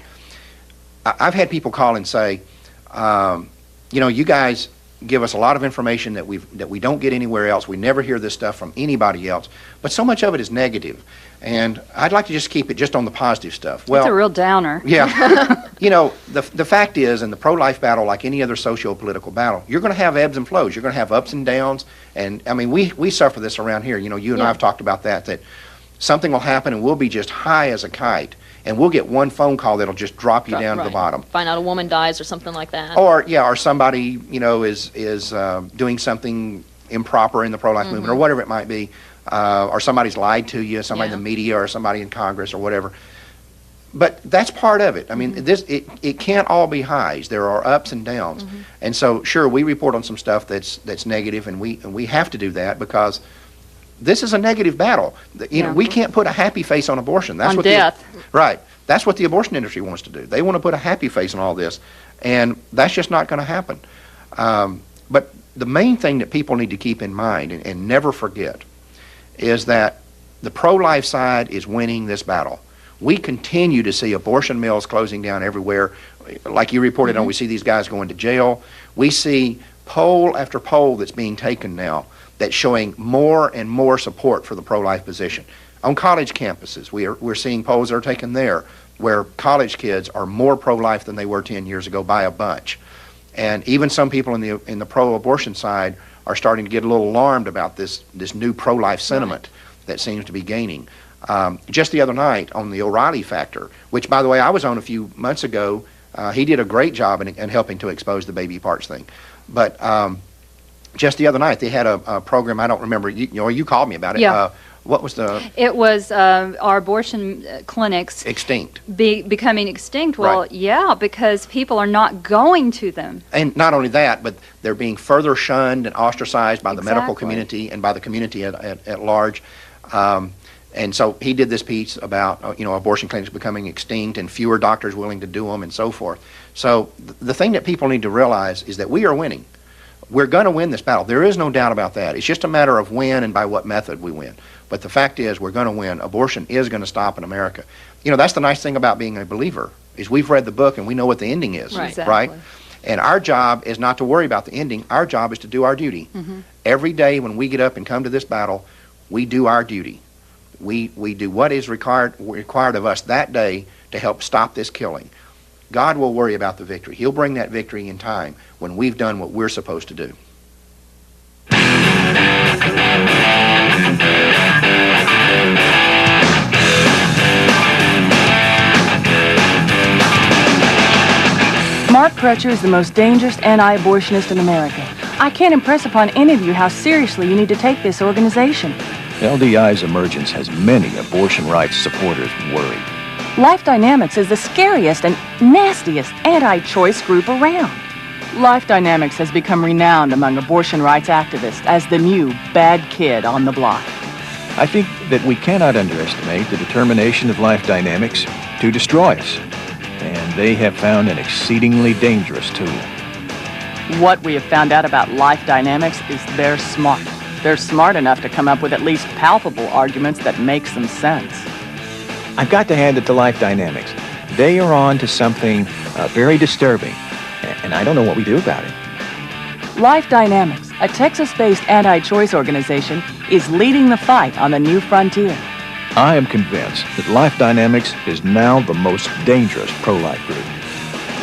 I've had people call and say, you guys give us a lot of information that we don't get anywhere else. We never hear this stuff from anybody else, but so much of it is negative. And I'd like to just keep it just on the positive stuff. Well, it's a real downer. Yeah. The fact is, in the pro-life battle, like any other socio-political battle, you're going to have ebbs and flows. You're going to have ups and downs. And, I mean, we suffer this around here. You and I have talked about that something will happen and we'll be just high as a kite. And we'll get one phone call that'll just drop you down to the bottom. Find out a woman dies or something like that. Or somebody, is doing something improper in the pro-life movement or whatever it might be. Or somebody's lied to you, somebody in the media or somebody in Congress or whatever. But that's part of it. I mean, it can't all be highs. There are ups and downs. And so, sure, we report on some stuff that's negative, and we have to do that because this is a negative battle. We can't put a happy face on abortion. That's what death. Right. That's what the abortion industry wants to do. They want to put a happy face on all this, and that's just not going to happen. But the main thing that people need to keep in mind and never forget is that the pro-life side is winning this battle. We continue to see abortion mills closing down everywhere. Like you reported on, we see these guys going to jail. We see poll after poll that's being taken now that's showing more and more support for the pro-life position. On college campuses, we're seeing polls that are taken there where college kids are more pro-life than they were 10 years ago by a bunch. And even some people in the pro-abortion side are starting to get a little alarmed about this new pro-life sentiment that seems to be gaining. Just the other night on the O'Reilly factor, which, by the way, I was on a few months ago, he did a great job in helping to expose the baby parts thing. But just the other night, they had a program, I don't remember, you called me about it. Yeah. What was the... It was our abortion clinics... Extinct. Becoming extinct. Well, Right. yeah, because people are not going to them. And not only that, but they're being further shunned and ostracized by the medical Exactly. community and by the community at large. And so he did this piece about abortion clinics becoming extinct and fewer doctors willing to do them and so forth. So the thing that people need to realize is that we are winning. We're going to win this battle. There is no doubt about that. It's just a matter of when and by what method we win. But the fact is, we're going to win. Abortion is going to stop in America. That's the nice thing about being a believer, is we've read the book and we know what the ending is, Right. right? Exactly. And our job is not to worry about the ending. Our job is to do our duty. Every day when we get up and come to this battle, we do our duty. We do what is required of us that day to help stop this killing. God will worry about the victory. He'll bring that victory in time when we've done what we're supposed to do. Mark Crutcher is the most dangerous anti-abortionist in America. I can't impress upon any of you how seriously you need to take this organization. LDI's emergence has many abortion rights supporters worried. Life Dynamics is the scariest and nastiest anti-choice group around. Life Dynamics has become renowned among abortion rights activists as the new bad kid on the block. I think that we cannot underestimate the determination of Life Dynamics to destroy us. And they have found an exceedingly dangerous tool. What we have found out about Life Dynamics is they're smart. They're smart enough to come up with at least palpable arguments that make some sense. I've got to hand it to Life Dynamics. They are on to something very disturbing, and I don't know what we do about it. Life Dynamics, a Texas-based anti-choice organization, is leading the fight on the new frontier. I am convinced that Life Dynamics is now the most dangerous pro-life group.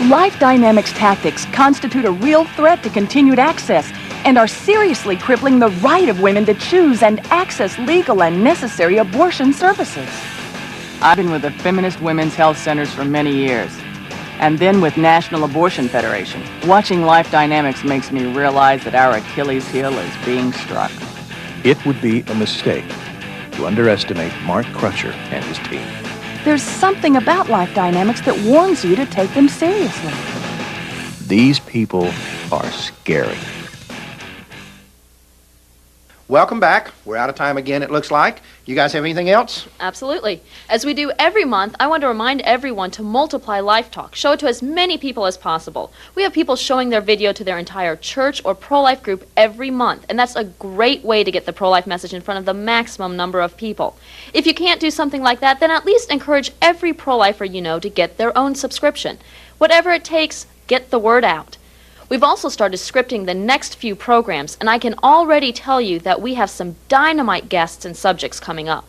Life Dynamics tactics constitute a real threat to continued access and are seriously crippling the right of women to choose and access legal and necessary abortion services. I've been with the Feminist Women's Health Centers for many years, and then with National Abortion Federation. Watching Life Dynamics makes me realize that our Achilles heel is being struck. It would be a mistake to underestimate Mark Crutcher and his team. There's something about Life Dynamics that warns you to take them seriously. These people are scary. Welcome back. We're out of time again, it looks like. You guys have anything else? Absolutely. As we do every month, I want to remind everyone to multiply LifeTalk. Show it to as many people as possible. We have people showing their video to their entire church or pro-life group every month, and that's a great way to get the pro-life message in front of the maximum number of people. If you can't do something like that, then at least encourage every pro-lifer you know to get their own subscription. Whatever it takes, get the word out. We've also started scripting the next few programs, and I can already tell you that we have some dynamite guests and subjects coming up.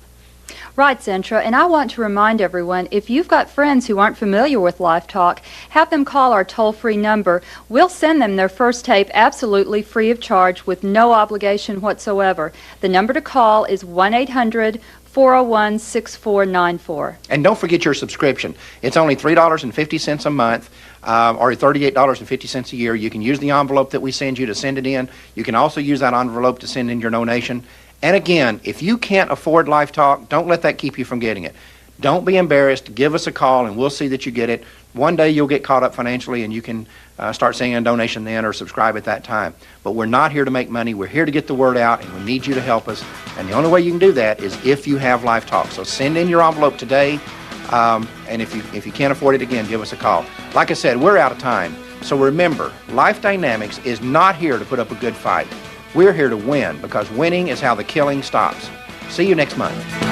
Right, Centra, and I want to remind everyone, if you've got friends who aren't familiar with LifeTalk, have them call our toll-free number. We'll send them their first tape absolutely free of charge with no obligation whatsoever. The number to call is 1-800-401-6494. And don't forget your subscription. It's only $3.50 a month. Or $38.50 a year. You can use the envelope that we send you to send it in. You can also use that envelope to send in your donation. And again, if you can't afford LifeTalk, don't let that keep you from getting it. Don't be embarrassed. Give us a call and we'll see that you get it. One day you'll get caught up financially and you can start sending a donation then or subscribe at that time. But we're not here to make money. We're here to get the word out and we need you to help us. And the only way you can do that is if you have LifeTalk. So send in your envelope today. And if you can't afford it, again, give us a call. Like I said, we're out of time. So remember, Life Dynamics is not here to put up a good fight. We're here to win because winning is how the killing stops. See you next month.